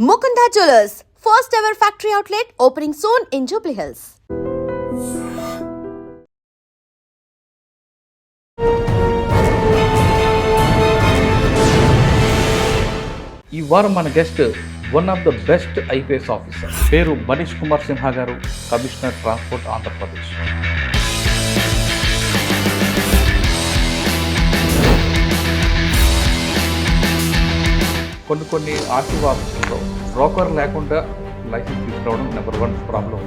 Mukunda Jewelers, first ever factory outlet opening soon in Jubilee Hills. ఈ వారం మన guest one of the best IPS officer, పేరు మనీష్ కుమార్ సిన్హా గారు, commissioner transport Andhra Pradesh. కొన్ని RTO ఆఫీసుల్లో బ్రోకర్ లేకుండా లైసెన్స్ తీసుకురావడం నెంబర్ 1 ప్రాబ్లం.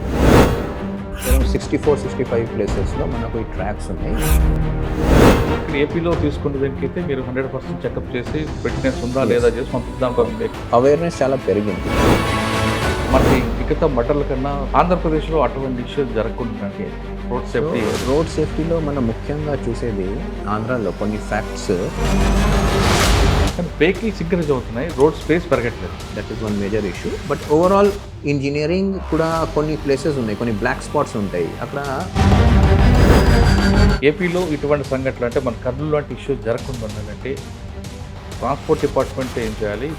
64-65 ప్లేసెస్లో మనకు ఈ ట్రాక్స్ ఉన్నాయి. ఇక్కడ ఏపీలో తీసుకునే దానికైతే మీరు 100% చెకప్ చేసి ఫిట్నెస్ ఉందా లేదా చేసి పంపిద్దాం. అవేర్నెస్ చాలా పెరిగింది. మనకి మిగతా మటర్ల కన్నా ఆంధ్రప్రదేశ్లో అటువంటి ఇష్యూస్ జరగకుండా రోడ్ సేఫ్టీలో మనం ముఖ్యంగా చూసేది ఆంధ్రాలో కొన్ని ఫ్యాక్ట్స్. కానీ వెహికల్స్ ఇంక్రీజ్ అవుతున్నాయి, రోడ్ స్పేస్ పెరగట్లేదు. That is one major issue. But overall engineering కూడా కొన్ని ప్లేసెస్ ఉన్నాయి, కొన్ని బ్లాక్ స్పాట్స్ ఉంటాయి అక్కడ. ఏపీలో ఇటువంటి సంఘటనలు అంటే మన కర్నూలు లాంటి ఇష్యూస్ జరగకుండా ఉండాలంటే ట్రాన్స్పోర్ట్ డిపార్ట్మెంట్ ఏం చేయాలి,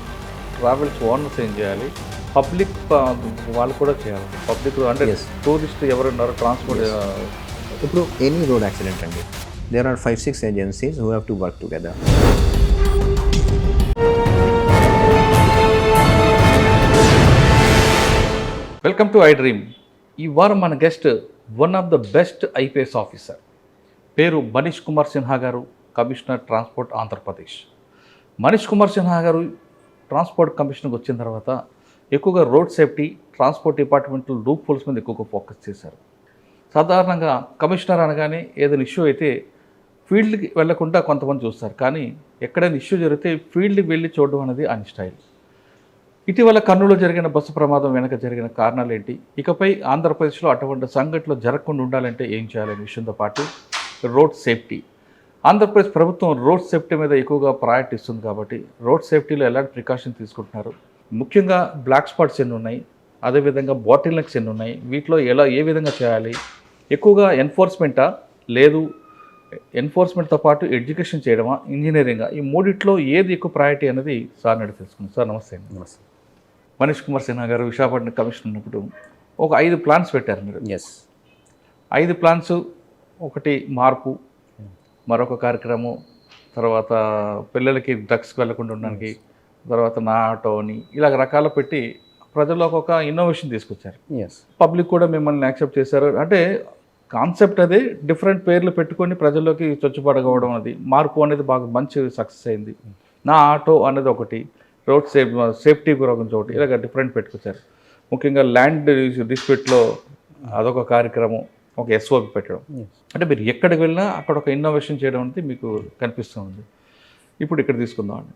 ట్రావెల్స్ ఓనర్స్ ఏం చేయాలి, పబ్లిక్ వాళ్ళు కూడా చేయాలి. పబ్లిక్ అంటే టూరిస్ట్ ఎవరున్నారు ట్రాన్స్పోర్ట్. ఇప్పుడు ఎనీ రోడ్ యాక్సిడెంట్ అండి, there are 5-6 agencies who have to work together. Welcome to I dream. ఈ వారం మన guest one of the best IPS officer, పేరు మనీష్ కుమార్ సిన్హా గారు, కమిషనర్ ట్రాన్స్పోర్ట్ ఆంధ్రప్రదేశ్. మనీష్ కుమార్ సిన్హా గారు ట్రాన్స్పోర్ట్ కమిషన్కి వచ్చిన తర్వాత ఎక్కువగా రోడ్ సేఫ్టీ, ట్రాన్స్పోర్ట్ డిపార్ట్మెంట్లో లూప్ హోల్స్ మీద ఎక్కువగా ఫోకస్ చేశారు. సాధారణంగా కమిషనర్ అనగానే ఏదైనా ఇష్యూ అయితే ఫీల్డ్కి వెళ్లకుండా కొంతమంది చూస్తారు, కానీ ఎక్కడైనా ఇష్యూ జరిగితే ఫీల్డ్కి వెళ్ళి చూడడం అనేది ఆయన స్టైల్. ఇటీవల కర్నూలులో జరిగిన బస్సు ప్రమాదం వెనక జరిగిన కారణాలు ఏంటి, ఇకపై ఆంధ్రప్రదేశ్లో అటువంటి సంఘటనలు జరగకుండా ఉండాలంటే ఏం చేయాలనే విషయంతో పాటు రోడ్ సేఫ్టీ, ఆంధ్రప్రదేశ్ ప్రభుత్వం రోడ్ సేఫ్టీ మీద ఎక్కువగా ప్రయారిటీ ఇస్తుంది కాబట్టి రోడ్ సేఫ్టీలో ఎలాంటి ప్రికాషన్ తీసుకుంటున్నారు, ముఖ్యంగా బ్లాక్ స్పాట్స్ ఎన్ని ఉన్నాయి, అదేవిధంగా బాటిల్ నెక్స్ ఎన్ని ఉన్నాయి, వీటిలో ఏ విధంగా చేయాలి, ఎక్కువగా ఎన్ఫోర్స్మెంటా లేదు ఎన్ఫోర్స్మెంట్తో పాటు ఎడ్యుకేషన్ చేయడమా, ఇంజనీరింగా, ఈ మూడిట్లో ఏది ఎక్కువ ప్రయారిటీ అనేది సార్ అడిగి తెలుసుకుంది. సార్ నమస్తే. నమస్తే. మనీష్ కుమార్ సిన్హా గారు విశాఖపట్నం కమిషనర్ ఉన్నప్పుడు ఒక 5 ప్లాన్స్ పెట్టారు మీరు. 5 ప్లాన్స్, ఒకటి మార్పు, మరొక కార్యక్రమం, తర్వాత పిల్లలకి డ్రగ్స్కి వెళ్లకుండా ఉండడానికి, తర్వాత నా ఆటో అని ఇలా రకాలు పెట్టి ప్రజల్లోకి ఒక ఇన్నోవేషన్ తీసుకొచ్చారు. పబ్లిక్ కూడా మిమ్మల్ని యాక్సెప్ట్ చేశారు. అంటే కాన్సెప్ట్ అదే, డిఫరెంట్ పేర్లు పెట్టుకొని ప్రజల్లోకి చొచ్చుపడగవడం అనేది, మార్పు అనేది బాగా మంచి సక్సెస్ అయింది. నా ఆటో అనేది ఒకటి, రోడ్ సేఫ్టీ గురించి ఒకటి, ఇలాగ డిఫరెంట్ పెట్టుకొచ్చారు. ముఖ్యంగా ల్యాండ్ డిస్ప్యూట్లో అదొక కార్యక్రమం, ఒక ఎస్ఓపి పెట్టడం. అంటే మీరు ఎక్కడికి వెళ్ళినా అక్కడ ఒక ఇన్నోవేషన్ చేయడం అనేది మీకు కనిపిస్తూ ఉంది. ఇప్పుడు ఇక్కడ తీసుకుందామండి.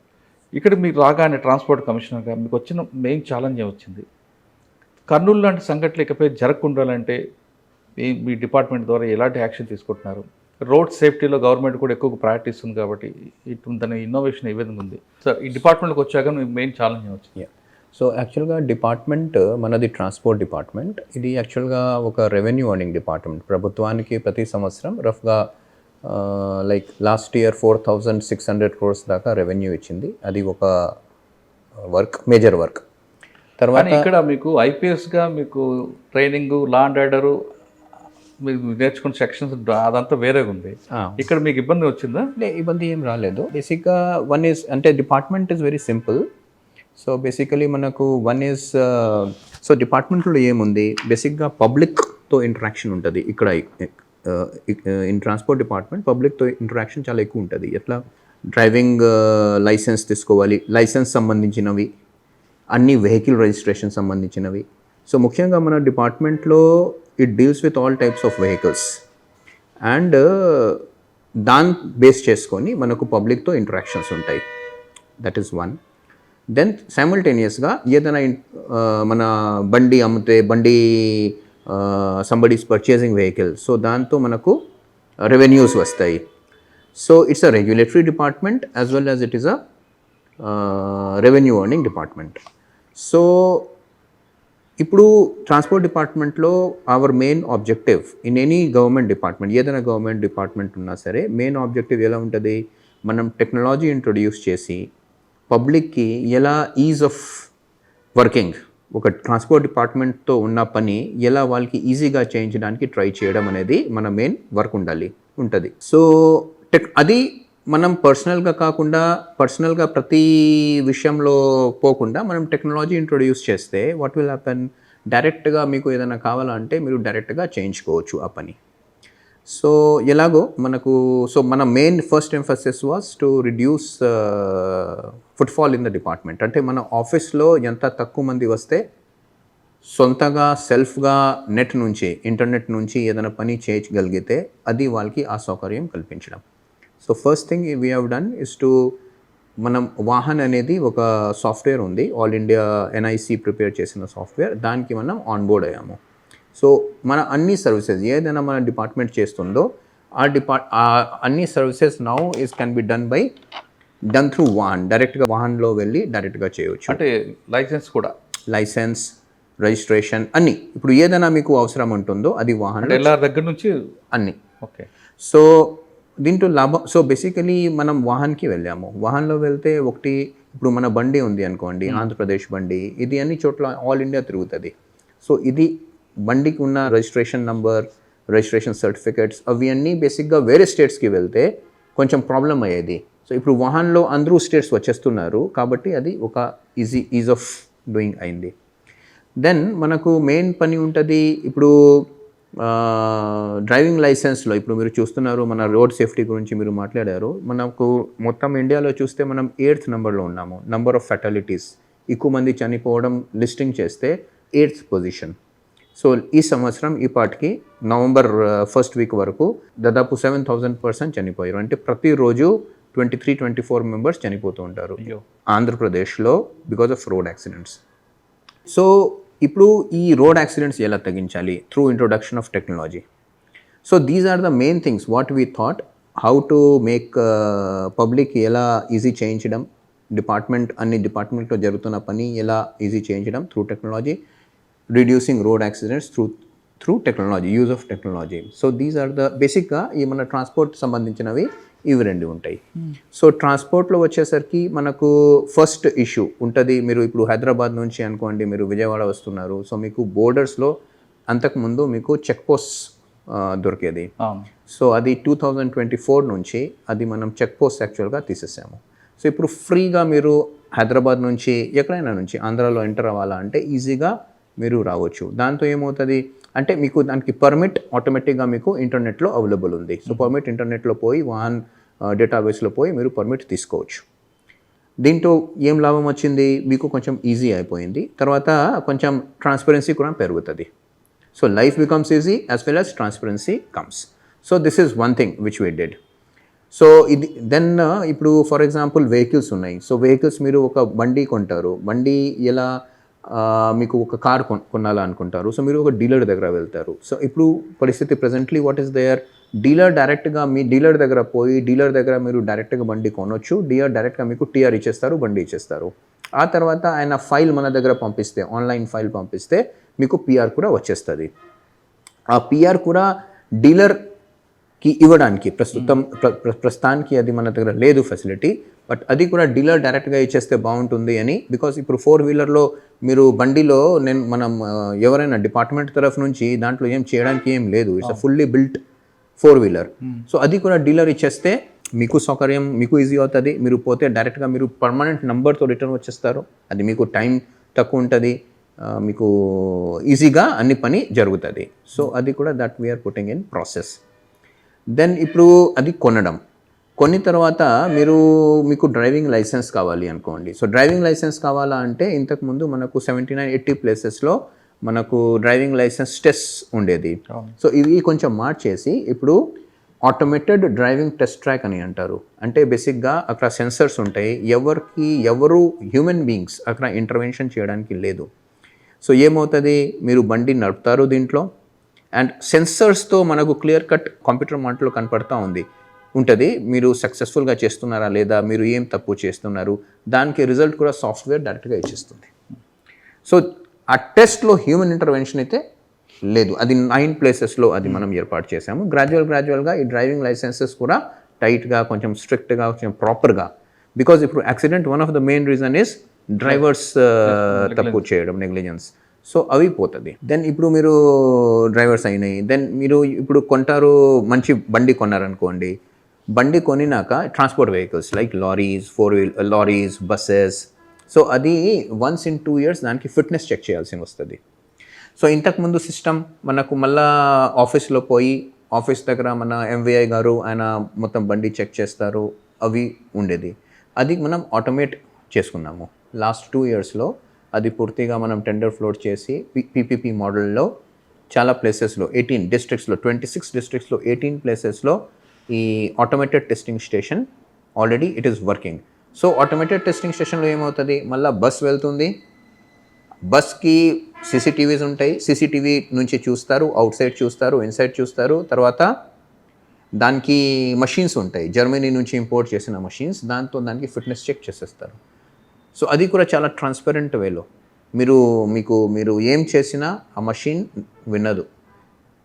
ఇక్కడ మీకు రాగానే ట్రాన్స్పోర్ట్ కమిషనర్గా మీకు వచ్చిన మెయిన్ ఛాలెంజ్ వచ్చింది, కర్నూలు లాంటి సంఘటనలు ఇకపై జరగకుండాలంటే మీ డిపార్ట్మెంట్ ద్వారా ఎలాంటి యాక్షన్ తీసుకుంటున్నారు, రోడ్ సేఫ్టీలో గవర్నమెంట్ కూడా ఎక్కువ ప్రయారిటీ ఇస్తుంది కాబట్టి దాని ఇన్నోవేషన్ ఏ విధంగా ఉంది సార్? ఈ డిపార్ట్మెంట్కి వచ్చాక మెయిన్ ఛాలెంజ్ వచ్చింది. సో యాక్చువల్గా డిపార్ట్మెంట్ మనది ట్రాన్స్పోర్ట్ డిపార్ట్మెంట్. ఇది యాక్చువల్గా ఒక రెవెన్యూ అర్నింగ్ డిపార్ట్మెంట్. ప్రభుత్వానికి ప్రతి సంవత్సరం రఫ్గా లైక్ లాస్ట్ ఇయర్ 4,600 crores దాకా రెవెన్యూ ఇచ్చింది. అది ఒక వర్క్, మేజర్ వర్క్. తర్వాత ఇక్కడ మీకు ఐపీఎస్గా మీకు ట్రైనింగ్, లా అండ్ ఆర్డరు, మీరు నేర్చుకున్న సెక్షన్స్ అదంతా వేరేగా ఉంది. ఇక్కడ మీకు ఇబ్బంది వచ్చిందా? ఇబ్బంది ఏం రాలేదు. బేసిక్గా వన్ ఈజ్ అంటే department is very simple. So basically మనకు వన్ ఈజ్ సో డిపార్ట్మెంట్లో ఏముంది, బేసిక్గా పబ్లిక్తో ఇంటరాక్షన్ ఉంటుంది. ఇక్కడ ఇన్ ట్రాన్స్పోర్ట్ డిపార్ట్మెంట్ పబ్లిక్తో ఇంటరాక్షన్ చాలా ఎక్కువ ఉంటుంది. ఎట్లా డ్రైవింగ్ లైసెన్స్ తీసుకోవాలి, లైసెన్స్ సంబంధించినవి, అన్ని వెహికల్ రిజిస్ట్రేషన్ సంబంధించినవి. సో ముఖ్యంగా మన డిపార్ట్మెంట్లో it deals with all types of vehicles and దాన్ని బేస్ చేసుకొని మనకు పబ్లిక్తో ఇంటరాక్షన్స్ ఉంటాయి. That is one. దెన్ సైమల్టేనియస్గా ఏదైనా మన బండి అమ్మితే, సంబడీస్ పర్చేసింగ్ వెహికల్, సో దాంతో మనకు రెవెన్యూస్ వస్తాయి. So it's a regulatory department as well as it is a revenue earning department. So ఇప్పుడు ట్రాన్స్పోర్ట్ డిపార్ట్మెంట్లో our main objective in any government department, ఏదైనా గవర్నమెంట్ డిపార్ట్మెంట్ ఉన్నా సరే మెయిన్ ఆబ్జెక్టివ్ ఎలా ఉంటుంది, మనం టెక్నాలజీ ఇంట్రొడ్యూస్ చేసి పబ్లిక్కి ఎలా ఈజ్ ఆఫ్ వర్కింగ్, ఒక ట్రాన్స్పోర్ట్ డిపార్ట్మెంట్తో ఉన్న పని ఎలా వాళ్ళకి ఈజీగా చేయించడానికి ట్రై చేయడం అనేది మన మెయిన్ వర్క్ ఉంటుంది. సో అది మనం పర్సనల్గా కాకుండా, పర్సనల్గా ప్రతి విషయంలో పోకుండా మనం టెక్నాలజీ ఇంట్రొడ్యూస్ చేస్తే వాట్ విల్ హ్యాపెన్, డైరెక్ట్గా మీకు ఏదైనా కావాలంటే మీరు డైరెక్ట్గా చేయించుకోవచ్చు ఆ పని. సో ఎలాగో మనకు, సో మన main first emphasis was to reduce footfall in the department. అంటే మన ఆఫీస్లో ఎంత తక్కువ మంది వస్తే సొంతగా సెల్ఫ్గా నెట్ నుంచి, ఇంటర్నెట్ నుంచి ఏదైనా పని చేయగలిగితే అది వాళ్ళకి ఆ సౌకర్యం కల్పించడం. So first thing we have done is to, మనం వాహన్ అనేది ఒక సాఫ్ట్వేర్ ఉంది, ఆల్ ఇండియా ఎన్ఐసి ప్రిపేర్ చేసిన సాఫ్ట్వేర్, దానికి మనం ఆన్బోర్డ్ అయ్యాము. సో మన అన్ని సర్వీసెస్ ఏదైనా మన డిపార్ట్మెంట్ చేస్తుందో ఆ అన్ని services now can be done through Vahan. డైరెక్ట్గా వాహన్లో వెళ్ళి డైరెక్ట్గా చేయవచ్చు. అంటే లైసెన్స్ కూడా, లైసెన్స్, రిజిస్ట్రేషన్ అన్నీ, ఇప్పుడు ఏదైనా మీకు అవసరం ఉంటుందో అది వాహన్ ఎలా దగ్గర నుంచి అన్నీ. ఓకే. సో దీంట్లో లాభం, సో బేసికలీ మనం వాహన్కి వెళ్ళాము. వాహన్లో వెళ్తే ఒకటి, ఇప్పుడు మన బండి ఉంది అనుకోండి, ఆంధ్రప్రదేశ్ బండి, ఇది అన్ని చోట్ల ఆల్ ఇండియా తిరుగుతుంది. సో ఇది బండికి ఉన్న రిజిస్ట్రేషన్ నంబర్, రిజిస్ట్రేషన్ సర్టిఫికేట్స్ అవి అన్నీ బేసిక్గా వేరే స్టేట్స్కి వెళ్తే కొంచెం ప్రాబ్లం అయ్యేది. సో ఇప్పుడు వాహన్లో అందరూ స్టేట్స్ వచ్చేస్తున్నారు కాబట్టి అది ఒక ఈజ్ ఆఫ్ డూయింగ్ అయింది. దెన్ మనకు మెయిన్ పని ఉంటుంది ఇప్పుడు డ్రైవింగ్ లైసెన్స్లో. ఇప్పుడు మీరు చూస్తున్నారు, మన రోడ్ సేఫ్టీ గురించి మీరు మాట్లాడారు. మనకు మొత్తం ఇండియాలో చూస్తే మనం 8th నెంబర్లో ఉన్నాము. నంబర్ ఆఫ్ ఫెటాలిటీస్, ఎక్కువ మంది చనిపోవడం లిస్టింగ్ చేస్తే 8th పొజిషన్. సో ఈ సంవత్సరం ఈ పాటికి నవంబర్ 1st వీక్ వరకు దాదాపు 7,000 పర్సన్ చనిపోయారు. అంటే ప్రతిరోజు 23-24 మెంబర్స్ చనిపోతూ ఉంటారు ఆంధ్రప్రదేశ్లో because of road accidents. So ఇప్పుడు ఈ రోడ్ యాక్సిడెంట్స్ ఎలా తగ్గించాలి? Through introduction of technology. So these are the main things what we thought, how to make public ఎలా ఈజీ చేయించడం, అన్ని డిపార్ట్మెంట్లో జరుగుతున్న పని ఎలా ఈజీ చేయించడం through technology, reducing road accidents through technology, use of technology. So these are the బేసిక్గా ఈ మన ట్రాన్స్పోర్ట్ సంబంధించినవి ఇవి రెండు ఉంటాయి. సో ట్రాన్స్పోర్ట్లో వచ్చేసరికి మనకు ఫస్ట్ ఇష్యూ ఉంటుంది. మీరు ఇప్పుడు హైదరాబాద్ నుంచి అనుకోండి, మీరు విజయవాడ వస్తున్నారు. సో మీకు బోర్డర్స్లో అంతకుముందు మీకు చెక్ పోస్ట్ దొరికేది. సో అది 2024 నుంచి అది మనం చెక్ పోస్ట్ యాక్చువల్గా తీసేసాము. సో ఇప్పుడు ఫ్రీగా మీరు హైదరాబాద్ నుంచి ఎక్కడైనా నుంచి ఆంధ్రాలో ఎంటర్ అవ్వాలా అంటే ఈజీగా మీరు రావచ్చు. దాంతో ఏమవుతుంది అంటే మీకు దానికి పర్మిట్ ఆటోమేటిక్గా మీకు ఇంటర్నెట్లో అవైలబుల్ ఉంది. సో పర్మిట్ ఇంటర్నెట్లో పోయి వాహన్ డేటాబేస్లో పోయి మీరు పర్మిట్ తీసుకోవచ్చు. దీంట్లో ఏం లాభం వచ్చింది, మీకు కొంచెం ఈజీ అయిపోయింది. తర్వాత కొంచెం ట్రాన్స్పరెన్సీ కూడా పెరుగుతుంది. So life becomes easy as well as transparency comes. So this is one thing which we did. So ఇది దెన్ ఇప్పుడు ఫర్ ఎగ్జాంపుల్ వెహికల్స్ ఉన్నాయి. సో వెహికల్స్ మీరు ఒక బండి కొంటారు, బండి ఎలా మీకు ఒక కార్ కొనాలనుకుంటారు. సో మీరు ఒక డీలర్ దగ్గర వెళ్తారు. సో ఇప్పుడు పరిస్థితి presently what is there, dealer డైరెక్ట్గా మీ డీలర్ దగ్గర పోయి డీలర్ దగ్గర మీరు డైరెక్ట్గా బండి కొనొచ్చు. డీలర్ డైరెక్ట్గా మీకు టీఆర్ ఇచ్చేస్తారు, బండి ఇచ్చేస్తారు. ఆ తర్వాత ఆయన ఫైల్ మన దగ్గర పంపిస్తే, ఆన్లైన్ ఫైల్ పంపిస్తే మీకు పిఆర్ కూడా వచ్చేస్తుంది. ఆ పిఆర్ కూడా డీలర్కి ఇవ్వడానికి ప్రస్తుతానికి అది మన దగ్గర లేదు ఫెసిలిటీ, బట్ అది కూడా డీలర్ డైరెక్ట్గా ఇచ్చేస్తే బాగుంటుంది అని. బికాస్ ఇప్పుడు 4-వీలర్లో మీరు బండిలో మనం ఎవరైనా డిపార్ట్మెంట్ తరఫు నుంచి దాంట్లో ఏం చేయడానికి ఏం లేదు, ఇట్స్ అ ఫుల్లీ బిల్ట్ 4-వీలర్. సో అది కూడా డీలర్ ఇచ్చేస్తే మీకు సౌకర్యం, మీకు ఈజీ అవుతుంది. మీరు పోతే డైరెక్ట్గా మీరు పర్మనెంట్ నెంబర్తో రిటర్న్ వచ్చేస్తారు. అది మీకు టైం తక్కువ ఉంటుంది, మీకు ఈజీగా అన్ని పని జరుగుతుంది. సో అది కూడా that we are putting in process. Then ఇప్పుడు అది కొన్ని తర్వాత మీకు డ్రైవింగ్ లైసెన్స్ కావాలి అనుకోండి. సో డ్రైవింగ్ లైసెన్స్ కావాలా అంటే ఇంతకుముందు మనకు 79-80 ప్లేసెస్లో మనకు డ్రైవింగ్ లైసెన్స్ టెస్ట్ ఉండేది. సో ఇవి కొంచెం మార్చేసి ఇప్పుడు ఆటోమేటెడ్ డ్రైవింగ్ టెస్ట్ ట్రాక్ అని అంటారు. అంటే బేసిక్గా అక్కడ సెన్సర్స్ ఉంటాయి, ఎవరు హ్యూమన్ బీయింగ్స్ అక్కడ ఇంటర్వెన్షన్ చేయడానికి లేదు. సో ఏమవుతుంది, మీరు బండి నడుపుతారు దీంట్లో, అండ్ సెన్సర్స్తో మనకు క్లియర్ కట్ కంప్యూటర్ మాటలో కనపడతా ఉంటుంది మీరు సక్సెస్ఫుల్గా చేస్తున్నారా లేదా, మీరు ఏం తప్పు చేస్తున్నారు, దానికి రిజల్ట్ కూడా సాఫ్ట్వేర్ డైరెక్ట్గా ఇచ్చేస్తుంది. సో ఆ టెస్ట్లో హ్యూమన్ ఇంటర్వెన్షన్ అయితే లేదు. అది 9 ప్లేసెస్లో అది మనం ఏర్పాటు చేసాము. గ్రాడ్యువల్గా ఈ డ్రైవింగ్ లైసెన్సెస్ కూడా టైట్గా, కొంచెం స్ట్రిక్ట్గా, కొంచెం ప్రాపర్గా. బికాజ్ ఇప్పుడు accident one of the main reason is drivers తప్పు చేయడం, నెగ్లిజెన్స్. సో అవి పోతుంది. దెన్ ఇప్పుడు మీరు డ్రైవర్స్ అయినాయి, దెన్ మీరు ఇప్పుడు కొంటారు, మంచి బండి కొన్నారనుకోండి. బండి కొనినాక transport vehicles like lorries, buses. So అది వన్స్ ఇన్ 2 years దానికి ఫిట్నెస్ చెక్ చేయాల్సి వస్తుంది. సో ఇంతకుముందు సిస్టమ్ మనకు మళ్ళా ఆఫీస్లో పోయి, ఆఫీస్ దగ్గర మన ఎంవిఐ గారు ఆయన మొత్తం బండి చెక్ చేస్తారు, అవి ఉండేది. అది మనం ఆటోమేట్ చేసుకున్నాము లాస్ట్ 2 yearsలో. అది పూర్తిగా మనం టెండర్ ఫ్లోట్ చేసి పీపీపీ మోడల్లో చాలా ప్లేసెస్లో 18 districtsలో 26 districtsలో 18 ప్లేసెస్లో ఈ automated testing station already it is working. So automated testing స్టేషన్లో ఏమవుతుంది, మళ్ళీ బస్ వెళ్తుంది, బస్కి సీసీటీవీస్ ఉంటాయి, సీసీటీవీ నుంచి చూస్తారు, అవుట్ సైడ్ చూస్తారు, ఇన్సైడ్ చూస్తారు. తర్వాత దానికి మషీన్స్ ఉంటాయి, జర్మనీ నుంచి ఇంపోర్ట్ చేసిన మషీన్స్, దానికి ఫిట్నెస్ చెక్ చేసేస్తారు. సో అది కూడా చాలా ట్రాన్స్పరెంట్ వేలో మీరు ఏం చేసినా ఆ మషీన్ వినదు.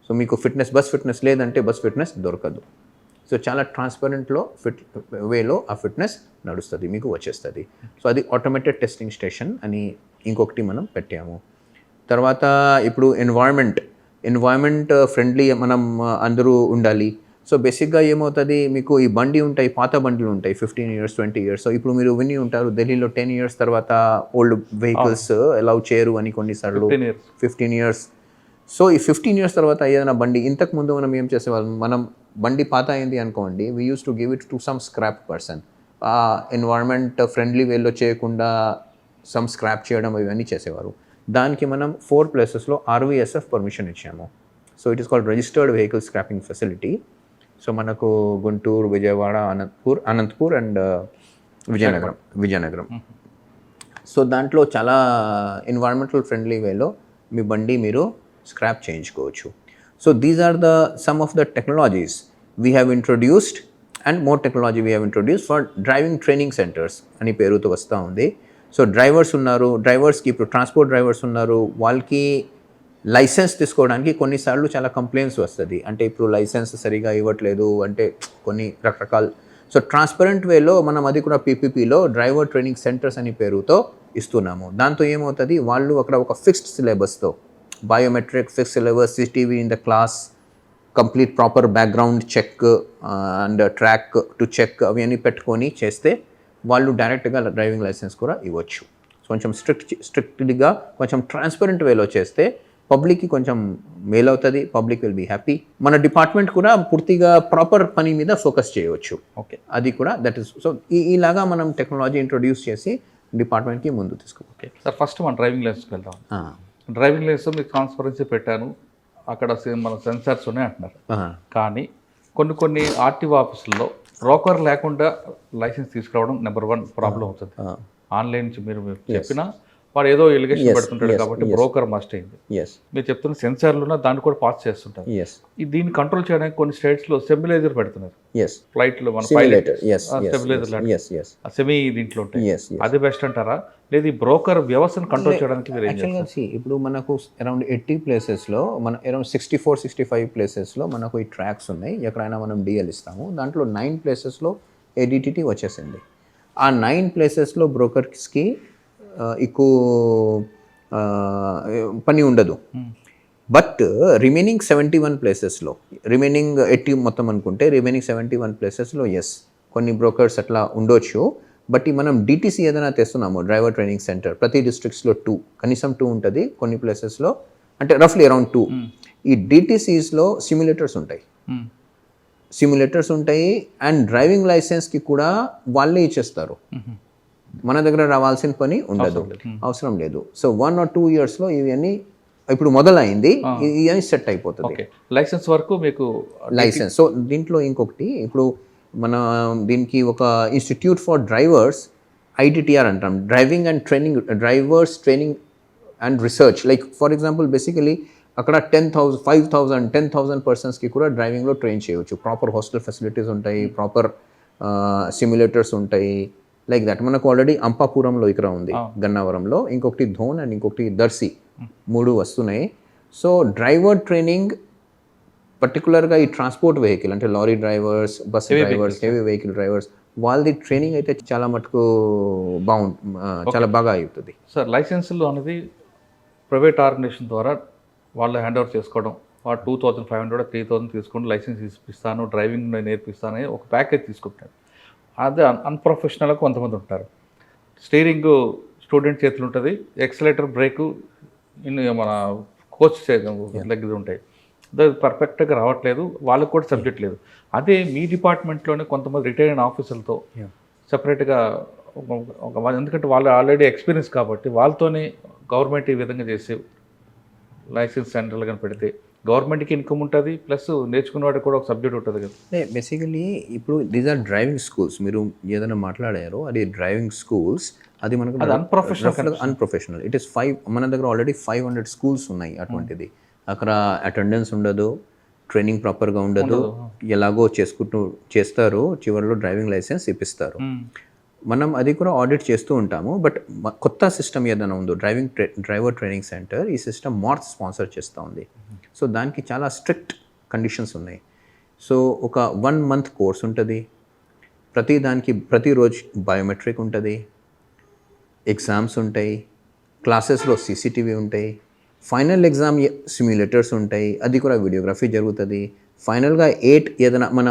సో మీకు బస్ ఫిట్నెస్ లేదంటే బస్ ఫిట్నెస్ దొరకదు. సో చాలా ట్రాన్స్పరెంట్లో వేలో ఆ ఫిట్నెస్ నడుస్తుంది, మీకు వచ్చేస్తుంది. సో అది ఆటోమేటెడ్ టెస్టింగ్ స్టేషన్ అని ఇంకొకటి మనం పెట్టాము. తర్వాత ఇప్పుడు ఎన్వైర్న్మెంట్ ఫ్రెండ్లీ మనం అందరూ ఉండాలి. సో బేసిక్గా ఏమవుతుంది, మీకు ఈ బండి ఉంటాయి, పాత బండ్లు ఉంటాయి 15 years 20 years. సో ఇప్పుడు మీరు విని ఉంటారు ఢిల్లీలో 10 years తర్వాత ఓల్డ్ వెహికల్స్ అలౌ చేయరు అని కొన్నిసార్లు 15 years. సో ఈ 15 years తర్వాత ఏదైనా బండి, ఇంతకుముందు మనం ఏం చేసేవాళ్ళం, మనం బండి పాత అయింది అనుకోండి, we use to give it to some scrap person. ఆ ఎన్వైర్న్మెంట్ ఫ్రెండ్లీ వేలో చేయకుండా సమ్ స్క్రాప్ చేయడం ఇవన్నీ చేసేవారు. దానికి మనం 4 ప్లేసెస్లో RVSF పర్మిషన్ ఇచ్చాము. So it is called registered vehicle scrapping facility. So మనకు గుంటూరు, విజయవాడ, అనంతపూర్ అండ్ విజయనగరం. సో దాంట్లో చాలా ఎన్వైర్న్మెంటల్ ఫ్రెండ్లీ వేలో మీ బండి మీరు స్క్రాప్ చేయించుకోవచ్చు. So these are some of the technologies we have introduced, and more technology we have introduced for driving training centres అని పేరుతో వస్తూ ఉంది. సో డ్రైవర్స్కి ఇప్పుడు ట్రాన్స్పోర్ట్ డ్రైవర్స్ ఉన్నారు, వాళ్ళకి లైసెన్స్ తీసుకోవడానికి కొన్నిసార్లు చాలా కంప్లైంట్స్ వస్తుంది. అంటే ఇప్పుడు లైసెన్స్ సరిగా ఇవ్వట్లేదు అంటే కొన్ని రకరకాల. సో ట్రాన్స్పరెంట్ వేలో మనం అది కూడా పీపీపీలో డ్రైవర్ ట్రైనింగ్ సెంటర్స్ అని పేరుతో ఇస్తున్నాము. దాంతో ఏమవుతుంది, వాళ్ళు అక్కడ ఒక ఫిక్స్డ్ సిలబస్తో biometric fixed syllabus, CCTV in the class, complete proper background check and track to check అవన్నీ పెట్టుకొని చేస్తే వాళ్ళు డైరెక్ట్గా డ్రైవింగ్ లైసెన్స్ కూడా ఇవ్వచ్చు. కొంచెం స్ట్రిక్ట్గా కొంచెం ట్రాన్స్పరెంట్ వేలో చేస్తే పబ్లిక్కి కొంచెం మేల్ అవుతుంది, పబ్లిక్ విల్ బీ హ్యాపీ. మన డిపార్ట్మెంట్ కూడా పూర్తిగా ప్రాపర్ పని మీద ఫోకస్ చేయవచ్చు. ఓకే, అది కూడా దట్ ఈస్. సో ఇలాగా మనం టెక్నాలజీ ఇంట్రొడ్యూస్ చేసి డిపార్ట్మెంట్కి ముందు తీసుకోవాలి. ఓకే సార్, ఫస్ట్ మన డ్రైవింగ్ లైసెన్స్కి వెళ్దాం. డ్రైవింగ్ లైసెన్స్ మీకు ట్రాన్స్పరెన్సీ పెట్టాను, అక్కడ మన సెన్సార్స్ ఉన్నాయి అంటున్నారు. కానీ కొన్ని RTO ఆఫీసుల్లో బ్రోకర్ లేకుండా లైసెన్స్ తీసుకురావడం నెంబర్ 1 ప్రాబ్లం అవుతుంది. ఆన్లైన్ నుంచి మీరు చెప్పినా వాడు ఏదో ఎలిగేషన్ పెడుతుంటాడు కాబట్టి బ్రోకర్ మస్ట్ అయింది. మీరు చెప్తున్న సెన్సార్లు దాన్ని కూడా పాస్ చేస్తుంటారు. దీన్ని కంట్రోల్ చేయడానికి కొన్ని స్టేట్స్లో స్టెబిలైజర్ పెడుతున్నారు. ఫ్లైట్లో మన స్టెబిలైజర్ సెమీ దీంట్లో ఉంటాయి. అది బెస్ట్ అంటారా, లేదు ఈ బ్రోకర్ వ్యవస్థను కంట్రోల్ చేయడానికి? ఇప్పుడు మనకు అరౌండ్ 80 ప్లేసెస్లో అరౌండ్ 64-65 ప్లేసెస్లో మనకు ఈ ట్రాక్స్ ఉన్నాయి. ఎక్కడైనా మనం DL ఇస్తాము. దాంట్లో 9 ప్లేసెస్లో ADTT వచ్చేసింది. ఆ 9 ప్లేసెస్లో బ్రోకర్స్కి ఎక్కువ పని ఉండదు. బట్ రిమైనింగ్ 71 ప్లేసెస్లో, రిమైనింగ్ 80 మొత్తం అనుకుంటే రిమైనింగ్ 71 ప్లేసెస్లో కొన్ని బ్రోకర్స్ అట్లా ఉండొచ్చు. బట్ మనం DTC ఏదైనా తెస్తున్నాము, డ్రైవర్ ట్రైనింగ్ సెంటర్, ప్రతి డిస్ట్రిక్ట్స్లో కనీసం 2 ఉంటుంది. కొన్ని ప్లేసెస్లో అంటే రఫ్లీ అరౌండ్ 2. ఈ DTCస్లో సిమ్యులేటర్స్ ఉంటాయి అండ్ డ్రైవింగ్ లైసెన్స్కి కూడా వాళ్ళే ఇచ్చేస్తారు. మన దగ్గర రావాల్సిన పని ఉండదు, అవసరం లేదు. సో 1 or 2 yearsలో ఇవన్నీ ఇప్పుడు మొదలైంది, ఇవన్నీ సెట్ అయిపోతుంది. లైసెన్స్ వరకు మీకు లైసెన్స్. సో దీంట్లో ఇంకొకటి, ఇప్పుడు మన దీనికి ఒక ఇన్స్టిట్యూట్ ఫర్ డ్రైవర్స్ ITTR అంటాం, drivers training and research. Like for example basically అక్కడ 10,000 పర్సన్స్కి కూడా డ్రైవింగ్లో ట్రైన్ చేయవచ్చు. ప్రాపర్ హాస్టల్ ఫెసిలిటీస్ ఉంటాయి, ప్రాపర్ సిమ్యులేటర్స్ ఉంటాయి, లైక్ దట్. మనకు ఆల్రెడీ అంపాపురంలో ఇక్కడ ఉంది, గన్నవరంలో, ఇంకొకటి ధోన్ అండ్ ఇంకొకటి దర్శి, 3 వస్తున్నాయి. సో డ్రైవర్ ట్రైనింగ్ పర్టికులర్గా ఈ ట్రాన్స్పోర్ట్ వెహికల్ అంటే lorry drivers, bus drivers, heavy vehicle drivers వాళ్ళది ట్రైనింగ్ అయితే చాలా మటుకు చాలా బాగా అవుతుంది. సార్ లైసెన్సులు అనేది ప్రైవేట్ ఆర్గనైజేషన్ ద్వారా వాళ్ళు హ్యాండ్ ఓవర్ చేసుకోవడం, వాళ్ళు 2500 3000 తీసుకొని లైసెన్స్ ఇప్పిస్తాను, డ్రైవింగ్ నేర్పిస్తాను అని ఒక ప్యాకేజ్ తీసుకుంటారు. అదే అన్ప్రొఫెషనల్గా కొంతమంది ఉంటారు. స్టీరింగ్ స్టూడెంట్ చేతులు ఉంటుంది, ఎక్సలేటర్ బ్రేకు మన కోచ్ దగ్గర ఉంటాయి. పర్ఫెక్ట్గా రావట్లేదు, వాళ్ళకు కూడా సబ్జెక్ట్ లేదు. అదే మీ డిపార్ట్మెంట్లోనే కొంతమంది రిటైర్డ్ ఆఫీసర్లతో సపరేట్గా ఎందుకంటే వాళ్ళు ఆల్రెడీ ఎక్స్పీరియన్స్ కాబట్టి వాళ్ళతోనే గవర్నమెంట్ ఈ విధంగా చేసే లైసెన్స్ సెంటర్లు కానీ పెడితే గవర్నమెంట్కి ఇన్కమ్ ఉంటుంది, ప్లస్ నేర్చుకున్నవాడికి కూడా ఒక సబ్జెక్ట్ ఉంటుంది కదా. బేసికలీ ఇప్పుడు దీస్ ఆర్ డ్రైవింగ్ స్కూల్స్. మీరు ఏదైనా మాట్లాడారో అది డ్రైవింగ్ స్కూల్స్, అది మనకు అన్ప్రొఫెషనల్. ఇట్ ఈస్ 5, మన దగ్గర ఆల్రెడీ 500 స్కూల్స్ ఉన్నాయి అటువంటిది. అక్కడ అటెండెన్స్ ఉండదు, ట్రైనింగ్ ప్రాపర్గా ఉండదు, ఎలాగో చేస్తారు, చివరిలో డ్రైవింగ్ లైసెన్స్ ఇప్పిస్తారు. మనం అది కూడా ఆడిట్ చేస్తూ ఉంటాము. బట్ కొత్త సిస్టమ్ ఏదైనా ఉందో డ్రైవర్ ట్రైనింగ్ సెంటర్, ఈ సిస్టమ్ మార్త్ స్పాన్సర్ చేస్తూ ఉంది. సో దానికి చాలా స్ట్రిక్ట్ కండిషన్స్ ఉన్నాయి. సో ఒక 1 month కోర్స్ ఉంటుంది, ప్రతిరోజు బయోమెట్రిక్ ఉంటుంది, ఎగ్జామ్స్ ఉంటాయి, క్లాసెస్లో CCTV ఉంటాయి, ఫైనల్ ఎగ్జామ్ సిమ్యులేటర్స్ ఉంటాయి, అది కూడా వీడియోగ్రఫీ జరుగుతుంది. ఫైనల్గా 8 ఏదైనా మన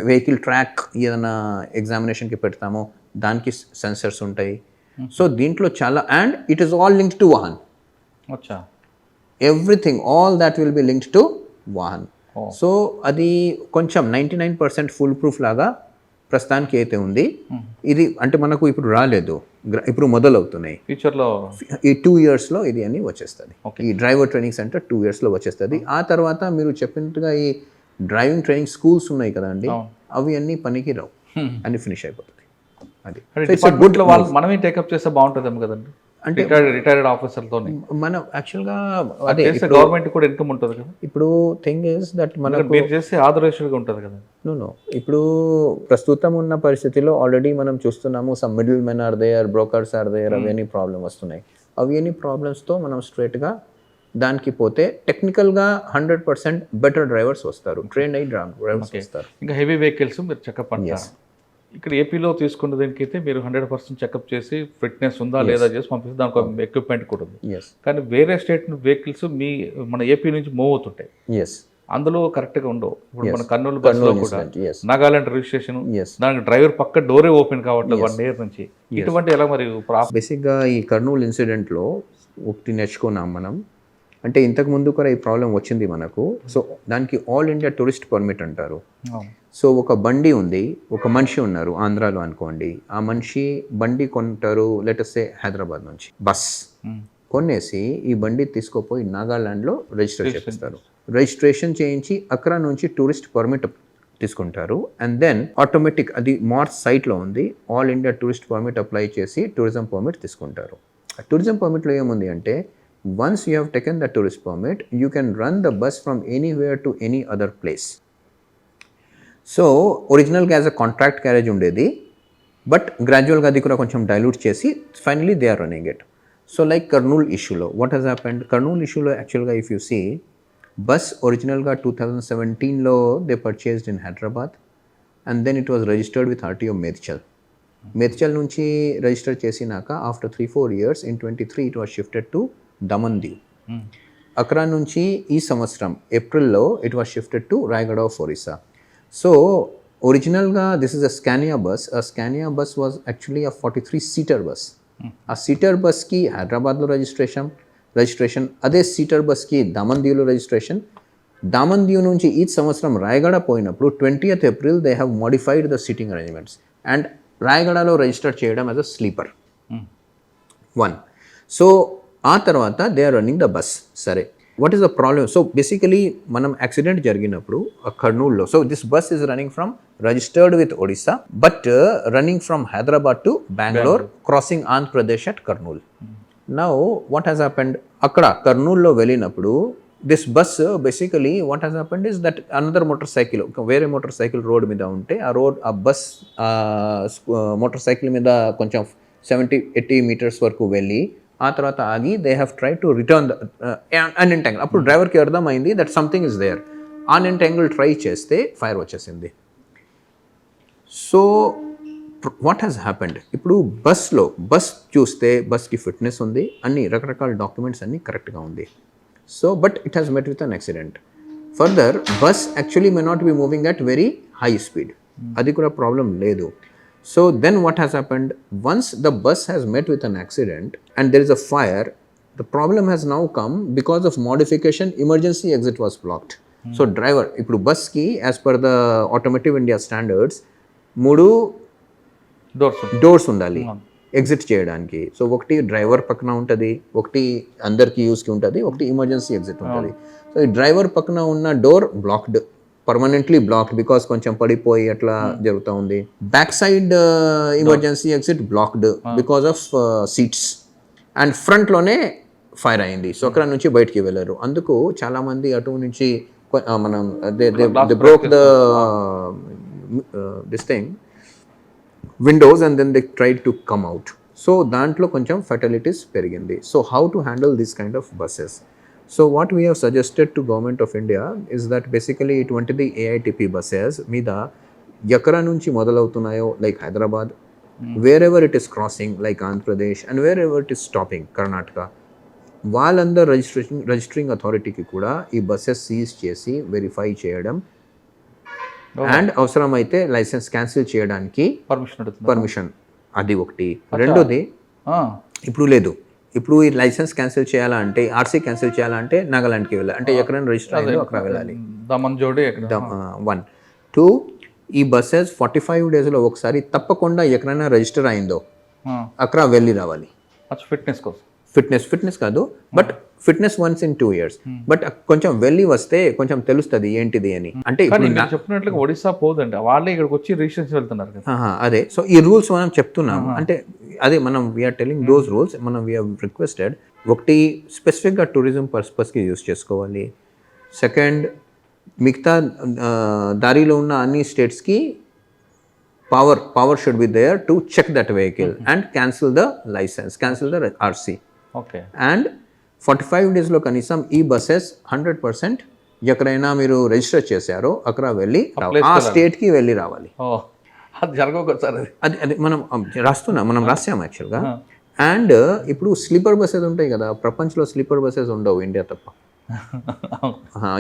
వెహికల్ ట్రాక్ ఏదైనా ఎగ్జామినేషన్కి పెడతామో దానికి సెన్సర్స్ ఉంటాయి. సో దీంట్లో చాలా, and it is all linked to Vahan. Everything, all that will be linked to Vahan. So అది కొంచెం 99% ఫుల్ ప్రూఫ్ లాగా ప్రస్తుతానికి అయితే ఉంది. ఇది అంటే మనకు ఇప్పుడు రాలేదు, ఇప్పుడు మొదలవుతున్నాయి. ఫ్యూచర్లో ఈ 2 yearsలో ఇది అని వచ్చేస్తుంది. ఈ డ్రైవర్ ట్రైనింగ్ సెంటర్ 2 yearsలో వచ్చేస్తుంది. ఆ తర్వాత మీరు చెప్పినట్టుగా ఈ డ్రైవింగ్ ట్రైనింగ్ స్కూల్స్ ఉన్నాయి కదండి, అవి అన్నీ పనికి రావు, అన్ని ఫినిష్ అయిపోతుంది. అది డిపార్ట్మెంట్లో వాళ్ళు మనమే టేకప్ చేస్తే బాగుంటుందేమో కదండి, అంటే రిటైర్డ్ ఆఫీసర్తో మనం యాక్చువల్గా అదే గవర్నమెంట్ కూడా ఇన్కమ్ ఉంటుంది కదా. ఇప్పుడు థింగ్ ఇస్ దట్ మనకు మీరు చేస్తే ఆథరైజ్డ్గా ఉంటుంది కదా. నో ఇప్పుడు ప్రస్తుతం ఉన్న పరిస్థితిలో ఆల్రెడీ మనం చూస్తున్నాము, some middle men are there, brokers are there, అవి అన్ని ప్రాబ్లమ్ వస్తున్నాయి. అవి అన్ని ప్రాబ్లమ్స్తో మనం స్ట్రైట్గా దానికి పోతే టెక్నికల్గా 100% బెటర్ డ్రైవర్స్ వస్తారు, ట్రైన్ అయ్యి డ్రైవర్స్ వస్తారు. ఇంకా హెవీ వెహికల్స్ మీరు చెకప్ అంటారు. ఇక్కడ ఏపీలో తీసుకున్న దానికైతే మీరు 100% చెకప్ చేసి ఫిట్నెస్ ఉందా లేదా చేసి పంపిస్తే దానికి ఒక ఎక్విప్మెంట్ కూడా ఉంది. కానీ వేరే స్టేట్ వెహికల్స్ మన ఏపీ నుంచి మూవ్ అవుతుంటాయి, అందులో కరెక్ట్గా ఉండవు. ఇప్పుడు మన కర్నూలు బస్సులో కూడా నాగాలాండ్ రిజిస్ట్రేషన్, దానికి డ్రైవర్ పక్క డోరే ఓపెన్ కావట్లేదు 1 year నుంచి. ఇటువంటి ఎలా మరి బేసిక్గా ఈ కర్నూలు ఇన్సిడెంట్లో ఒకటి నేర్చుకున్నాం మనం. అంటే ఇంతకు ముందు కూడా ఈ ప్రాబ్లం వచ్చింది మనకు. సో దానికి ఆల్ ఇండియా టూరిస్ట్ పర్మిట్ అంటారు. సో ఒక బండి ఉంది, ఒక మనిషి ఉన్నారు ఆంధ్రాలో అనుకోండి, ఆ మనిషి బండి కొంటారు లెటర్సే హైదరాబాద్ నుంచి బస్ కొనేసి ఈ బండి తీసుకుపోయి నాగాలాండ్లో రిజిస్టర్ చేపిస్తారు. రిజిస్ట్రేషన్ చేయించి అక్కడ నుంచి టూరిస్ట్ పర్మిట్ తీసుకుంటారు. అండ్ దెన్ ఆటోమేటిక్ అది మార్చ్ సైట్లో ఉంది, all India tourist permit apply చేసి టూరిజం పర్మిట్ తీసుకుంటారు. టూరిజం పర్మిట్లో ఏముంది అంటే, once you have taken the tourist permit, you can run the bus from anywhere to any other place. So original as a contract carriage ఉండేది, but గ్రాడ్యువల్గా అది కూడా కొంచెం dilute చేసి finally they are running it. So like Kurnool ఇష్యూలో what Hess happened, Kurnool ఇష్యూలో యాక్చువల్గా if you see, bus ఒరిజినల్గా 2017లో they purchased in Hyderabad, and then it was registered with RTO Medchal నుంచి రిజిస్టర్ చేసినాక after 3-4 years in 23 it was shifted to Daman Diu. అక్కడ నుంచి ఈ సంవత్సరం ఏప్రిల్లో it was shifted to Rayagada of Orissa. So ఒరిజినల్గా this is a Scania bus. ఆ Scania bus was actually a 43-seater bus. ఆ సీటర్ బస్కి హైదరాబాద్లో రిజిస్ట్రేషన్, అదే సీటర్ బస్కి దమన్-దీవ్లో రిజిస్ట్రేషన్. దమన్-దీవ్ నుంచి ఈ సంవత్సరం రాయగడ పోయినప్పుడు 20th April they have modified the seating arrangements and రాయగడలో రిజిస్టర్ చేయడం యాజ్ అ స్లీపర్ 1. సో ఆ తర్వాత they are running the bus. సరే, what is the problem? So basically మనం యాక్సిడెంట్ జరిగినప్పుడు కర్నూల్లో, so this bus is running from registered with Odisha but running from Hyderabad to Bengaluru, crossing Andhra Pradesh at Kurnool. Now what has happened, అక్కడ కర్నూల్లో వెళ్ళినప్పుడు this bus basically what has happened is that another motor cycle, వేరే motor cycle road మీద ఉంటే ఆ bus motor cycle మీద కొంచెం 70-80 meters వరకు వెళ్ళి ఆ తర్వాత ఆగి they have try to return unentangle. అప్పుడు డ్రైవర్కి అర్థమైంది that something is there. Unentangle try చేస్తే ఫైర్ వచ్చేసింది. సో వాట్ హ్యాస్ హ్యాపెండ్, ఇప్పుడు బస్ చూస్తే బస్కి ఫిట్నెస్ ఉంది, అన్ని రకరకాల డాక్యుమెంట్స్ అన్నీ కరెక్ట్గా ఉంది. So but it has met with an accident. Further bus actually may not be moving at very high speed, అది కూడా ప్రాబ్లం లేదు. So then what has happened, once the bus has met with an accident and there is a fire, the problem has now come because of modification, emergency exit was blocked. So driver, ఇప్పుడు బస్కి as per the automotive India standards 3 doors ఉండాలి exit చేయడానికి. So ఒకటి driver పక్కన ఉంటుంది, ఒకటి అందరికి యూస్కి ఉంటుంది, ఒకటి ఎమర్జెన్సీ ఎగ్జిట్ ఉంటుంది. సో ఈ డ్రైవర్ పక్కన ఉన్న door blocked, permanently blocked because కొంచెం పడిపోయి అట్లా జరుగుతూ ఉంది. Back side emergency exit blocked because of seats, and ఫ్రంట్లోనే ఫైర్ అయింది. సో అక్కడ నుంచి బయటికి వెళ్ళారు. అందుకు చాలామంది అటు నుంచి మనం they broke the this thing Windows and then they try to come out. So దాంట్లో కొంచెం ఫెటలిటీస్ పెరిగింది. So how to handle this kind of buses? So what we have suggested to government of India is that basically ఇటువంటిది AITP buses మీద ఎక్కడ నుంచి మొదలవుతున్నాయో like Hyderabad, wherever it is crossing like Andhra Pradesh and wherever it is stopping Karnataka, వాళ్ళందరూ registering అథారిటీకి కూడా ఈ buses seize చేసి verify చేయడం అండ్ అవసరమైతే లైసెన్స్ క్యాన్సిల్ చేయడానికి పర్మిషన్, అది ఒకటి. రెండోది ఇప్పుడు లేదు, ఇప్పుడు ఈ లైసెన్స్ క్యాన్సిల్ చేయాలంటే, ఆర్సీ క్యాన్సిల్ చేయాలంటే నాగాలాండ్కి వెళ్ళాలి, అంటే ఎక్కడైనా రిజిస్టర్ అయిందో అక్కడ వెళ్ళాలి. 1 2 ఈ బస్సెస్ 45 డేస్లో ఒకసారి తప్పకుండా ఎక్కడైనా రిజిస్టర్ అయిందో అక్కడ వెళ్ళి రావాలి. ఫిట్నెస్ కాదు, but fitness once in 2 years. But కొంచెం వెళ్ళి వస్తే కొంచెం తెలుస్తుంది ఏంటిది అని. అంటే చెప్పినట్లుగా ఒడిశా పోదండి, వాళ్ళే ఇక్కడికి వచ్చి రిజిస్ట్రేషన్ వెళ్తున్నారు కదా. అదే, సో ఈ రూల్స్ మనం చెప్తున్నాం, అంటే అదే మనం వీఆర్ టెలింగ్ దోస్ రూల్స్. మనం వీఆర్ రిక్వెస్టెడ్, ఒకటి స్పెసిఫిక్గా టూరిజం పర్పస్కి యూజ్ చేసుకోవాలి. సెకండ్, మిగతా దారిలో ఉన్న అన్ని స్టేట్స్కి power should be there to check that vehicle and cancel the licence, cancel the RC. Okay. And 45 డేస్లో కనీసం ఈ బస్సెస్ 100% ఎక్కడైనా మీరు రిజిస్టర్ చేశారో అక్కడ వెళ్ళి ఆ స్టేట్కి వెళ్ళి రావాలి. అది జరగకూడదు సార్, అది మనం మనం రాసాము యాక్చువల్గా. అండ్ ఇప్పుడు స్లీపర్ బస్సెస్ ఉంటాయి కదా, ప్రపంచంలో స్లీపర్ బస్సెస్ ఉండవు, ఇండియా తప్ప.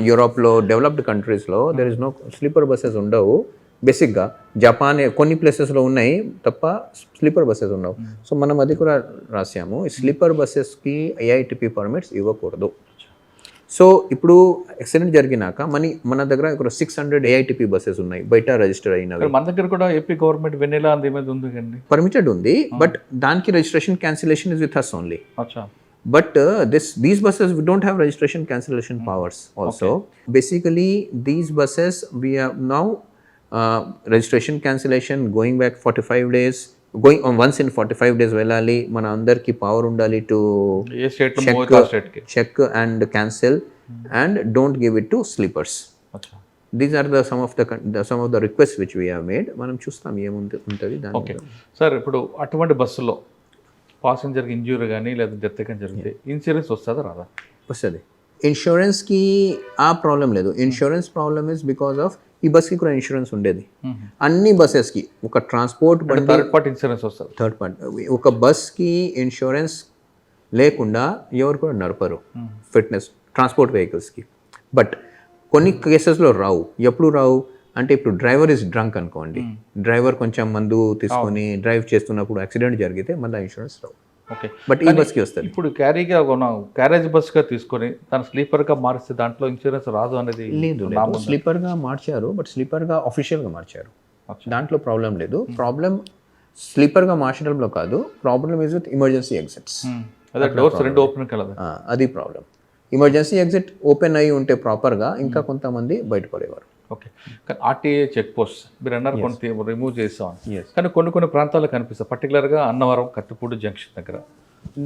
యూరోప్లో డెవలప్డ్ కంట్రీస్లో there is no sleeper buses ఉండవు. బేసిక్గా జపాన్ కొన్ని ప్లేసెస్లో ఉన్నాయి తప్ప స్లీపర్ బస్సెస్ ఉండవు. సో మనం అది కూడా రాసాము, స్లీపర్ బస్సెస్కి ఏఐటిపి పర్మిట్స్ ఇవ్వకూడదు. సో ఇప్పుడు యాక్సిడెంట్ జరిగినాక మన దగ్గర ఇక్కడ 600 ఏఐటిపి బస్సెస్ ఉన్నాయి బయట రిజిస్టర్ అయినవి. మన దగ్గర కూడా ఏపీ గవర్నమెంట్ వెన్నెలా ఉంది, పర్మిటెడ్ ఉంది, బట్ దానికి registration cancellation is with us only. But these buses, we don't have registration cancellation powers also. Okay. Basically, these buses, we have now registration cancellation going back 45 days, going on once in 45 days వెళ్ళాలి. మన అందరికి power ఉండాలి to check and cancel and don't give it to sleepers. These are some of the requests which we have made. మనం చూస్తాం ఏముంటుంది దాని. Okay sir, ఇప్పుడు అటువంటి బస్సులో పాసెంజర్కి ఇంజ్యూరీ కానీ లేదా డెత్ కానీ జరిగితే ఇన్సూరెన్స్ వస్తుందా రాదా? వస్తుంది. ఇన్సూరెన్స్కి ఆ ప్రాబ్లం లేదు. Insurance problem is because of ఈ బస్కి కూడా ఇన్సూరెన్స్ ఉండేది. అన్ని బస్సెస్కి ఒక ట్రాన్స్పోర్ట్ థర్డ్ పార్టీ ఇన్సూరెన్స్ వస్తుంది. థర్డ్ పార్టీ ఒక బస్కి ఇన్సూరెన్స్ లేకుండా ఎవరు కూడా నడపరు, ఫిట్నెస్ ట్రాన్స్పోర్ట్ వెహికల్స్కి. బట్ కొన్ని కేసెస్లో రావు. ఎప్పుడు రావు అంటే ఇప్పుడు డ్రైవర్ ఇస్ డ్రంక్ అనుకోండి, డ్రైవర్ కొంచెం మందు తీసుకొని డ్రైవ్ చేస్తున్నప్పుడు యాక్సిడెంట్ జరిగితే మళ్ళీ ఇన్సూరెన్స్ రావు. ఓకే, బట్ ఈ బస్కి వస్తుంది. ఇప్పుడు క్యారేజ్ బస్గా తీసుకొని తను స్లీపర్గా మారిస్తే దాంట్లో ఇన్సూరెన్స్ రాదు అనేది లేదు. స్లీపర్గా మార్చారు, బట్ స్లీపర్గా ఆఫీషియల్గా మార్చారు, దాంట్లో ప్రాబ్లం లేదు. ప్రాబ్లం స్లీపర్గా మార్చడంలో కాదు, problem is with emergency exits. Doors రెండు ఓపెన్ కలదు, అది ప్రాబ్లం. ఎమర్జెన్సీ ఎగ్జిట్ ఓపెన్ అయ్యి ఉంటే ప్రాపర్గా ఇంకా కొంతమంది బయటపడేవారు. ఓకే, కానీ ఆర్టీఏ చెక్ పోస్ట్ మీరు అన్నారు కొన్ని రిమూవ్ చేస్తాం, కానీ కొన్ని ప్రాంతాల్లో కనిపిస్తాయి, పర్టికులర్గా అన్నవరం కత్తిపూడి జంక్షన్ దగ్గర.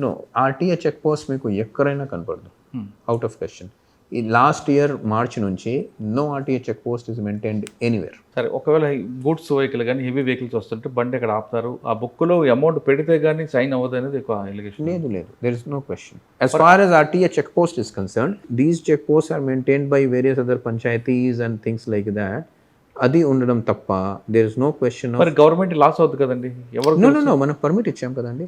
నో, ఆర్టీఏ చెక్ పోస్ట్ మీకు ఎక్కడైనా కనపడదు, అవుట్ ఆఫ్ క్వశ్చన్. ఈ లాస్ట్ ఇయర్ మార్చి నుంచి no RTA check post is maintained anywhere. సరే, ఒకవేళ గూడ్స్ వెహికల్ కానీ హెవీ వెహికల్స్ వస్తుంటే బండి అక్కడ ఆపుతారు, ఆ బుక్లో అమౌంట్ పెడితే కానీ సైన్ అవ్వదు అనేది ఒక ఎలిగేషన్. లేదు, there is no question. As far as RTA check post is concerned, these check posts are maintained by various other panchayatis and things like that. అది ఉండడం తప్ప దేర్ ఇస్ నో క్వశ్చన్ మరి government loss అవుతుంది కదండి. ఎవరు no మనం permit ఇచ్చాం కదండి.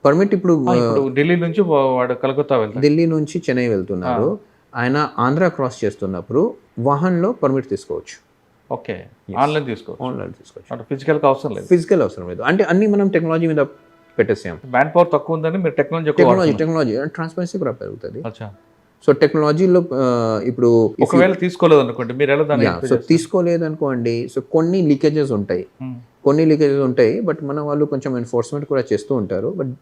పర్మిట్ ఇప్పుడు ఇప్పుడు ఢిల్లీ నుంచి వాడు కలకత్తా వెళ్తాడు, ఢిల్లీ నుంచి చెన్నై వెళ్తున్నారు, ఆయన ఆంధ్ర క్రాస్ చేస్తున్నప్పుడు వాహన్లో పర్మిట్ తీసుకోవచ్చు. ఓకే, ఆన్లైన్ తీసుకోవచ్చు. ఆన్లైన్ తీసుకోవచ్చు, అంటే ఫిజికల్గా అవసరం లేదు. ఫిజికల్ అవసరం లేదు. అంటే అన్ని మనం టెక్నాలజీ మీద పెట్టేసాం. మ్యాన్ పవర్ తక్కువ ఉందని మీరు టెక్నాలజీ టెక్నాలజీ ట్రాన్స్పరెన్సీ కూడా పెరుగుతుంది. అచ్చా. సో టెక్నాలజీలో ఇప్పుడు ఒకవేళ తీసుకోలేదు అనుకోండి, మీరు ఎలా దాన్ని సో తీసుకోలేదు అనుకోండి, సో కొన్ని లీకేజెస్ ఉంటాయి, బట్ మన వాళ్ళు కొంచెం ఎన్ఫోర్స్మెంట్ కూడా చేస్తూ ఉంటారు. బట్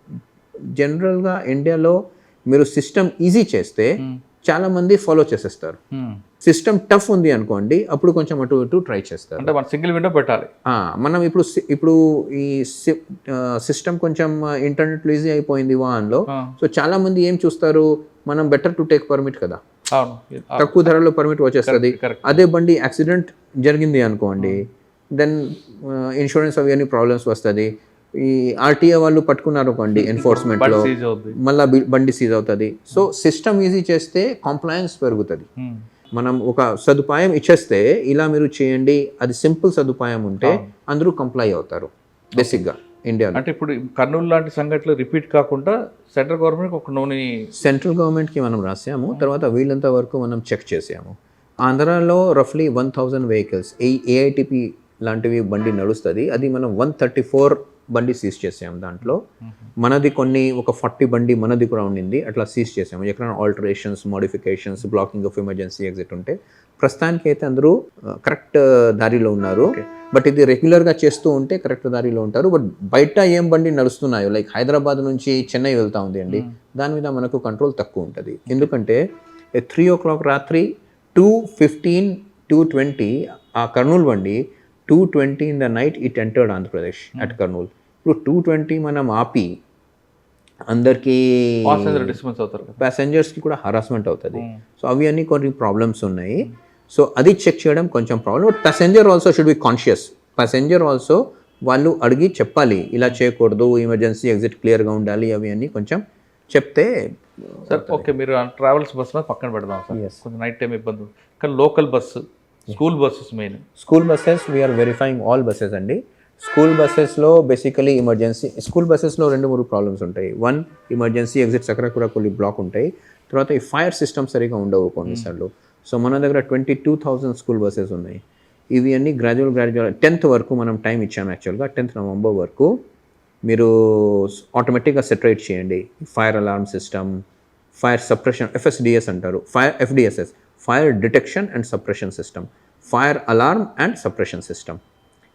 జనరల్గా ఇండియాలో మీరు సిస్టమ్ ఈజీ చేస్తే చాలా మంది ఫాలో చేసేస్తారు. సిస్టమ్ టఫ్ ఉంది అనుకోండి, అప్పుడు కొంచెం అటు ఇటు ట్రై చేస్తారు. అంటే మన సింగిల్ విండో పెట్టాలి. మనం ఇప్పుడు ఈ సిస్టమ్ కొంచెం ఇంటర్నెట్లో ఈజీ అయిపోయింది వాహన్లో. సో చాలా మంది ఏం చూస్తారు, మనం బెటర్ టు టేక్ పర్మిట్ కదా, తక్కువ ధరలో పర్మిట్ వచ్చేస్తుంది. అదే బండి యాక్సిడెంట్ జరిగింది అనుకోండి, దెన్ ఇన్సూరెన్స్ అవి అన్ని ప్రాబ్లమ్స్ వస్తుంది. ఈ ఆర్టీఏ వాళ్ళు పట్టుకున్నారు అనుకోండి ఎన్ఫోర్స్మెంట్లో, మళ్ళీ బండి సీజ్ అవుతుంది. సో సిస్టమ్ ఈజీ చేస్తే కాంప్లయన్స్ పెరుగుతుంది. మనం ఒక సదుపాయం ఇచ్చేస్తే ఇలా మీరు చేయండి, అది సింపుల్ సదుపాయం ఉంటే అందరూ కంప్లై అవుతారు బేసిక్గా ఇండియాలో. అంటే ఇప్పుడు కర్నూలు లాంటి సంఘటనలు రిపీట్ కాకుండా సెంట్రల్ గవర్నమెంట్ ఒక నోని సెంట్రల్ గవర్నమెంట్కి మనం రాసాము, తర్వాత వీళ్ళంత వరకు మనం చెక్ చేసాము. ఆంధ్రాలో రఫ్లీ 1000 వెహికల్స్ ఏఐటిపి లాంటివి బండి నడుస్తుంది, అది మనం 134 బండి సీజ్ చేసాము. దాంట్లో మనది ఒక 40 బండి మనది కూడా ఉండింది, అట్లా సీజ్ చేసాము. ఎక్కడైనా alterations, modifications, blocking of emergency exit ఉంటే. ప్రస్తుతానికి అయితే అందరూ కరెక్ట్ దారిలో ఉన్నారు. బట్ ఇది రెగ్యులర్గా చేస్తూ ఉంటే కరెక్ట్ దారిలో ఉంటారు. బట్ బయట ఏం బండి నడుస్తున్నాయో, లైక్ హైదరాబాద్ నుంచి చెన్నై వెళ్తూ ఉంది అండి, దాని మీద మనకు కంట్రోల్ తక్కువ ఉంటుంది. ఎందుకంటే 3 o'clock రాత్రి 2:15, 2:20 ఆ కర్నూలు బండి 2:20 in the night it entered Andhra Pradesh at Kurnool. ఇప్పుడు 2:20 మనం ఆపి అందరికీ ప్యాసెంజర్స్కి కూడా హరాస్మెంట్ అవుతుంది. సో అవి అన్ని కొన్ని ప్రాబ్లమ్స్ ఉన్నాయి. సో అది చెక్ చేయడం కొంచెం problem. But passenger also should be conscious. Passenger also వాళ్ళు అడిగి చెప్పాలి, ఇలా చేయకూడదు, ఎమర్జెన్సీ ఎగ్జిట్ క్లియర్గా ఉండాలి, అవి అన్నీ కొంచెం చెప్తే. సార్ ఓకే, మీరు ట్రావెల్స్ బస్ మీద పక్కన పెడదాం సార్, కొంచెం నైట్ టైం ఇబ్బంది. కానీ local bus, school buses main. School buses we are verifying all buses అండి. స్కూల్ బస్సెస్లో బేసికలీ ఎమర్జెన్సీ, స్కూల్ బస్సెస్లో 2-3 ప్రాబ్లమ్స్ ఉంటాయి. 1, ఎమర్జెన్సీ ఎగ్జిట్స్ అక్కడ కూడా కొన్ని బ్లాక్ ఉంటాయి. తర్వాత ఈ ఫైర్ సిస్టమ్ సరిగా ఉండవు కొన్నిసార్లు. సో మన దగ్గర 22,000 స్కూల్ బస్సెస్ ఉన్నాయి. ఇవి అన్నీ గ్రాడ్యువల్ 10th వరకు మనం టైం ఇచ్చాము. యాక్చువల్గా 10th November వరకు మీరు ఆటోమేటిక్గా సెటరేట్ చేయండి. Fire alarm system, fire suppression, FSDS అంటారు, FDSS, fire detection and suppression system, fire alarm and suppression system.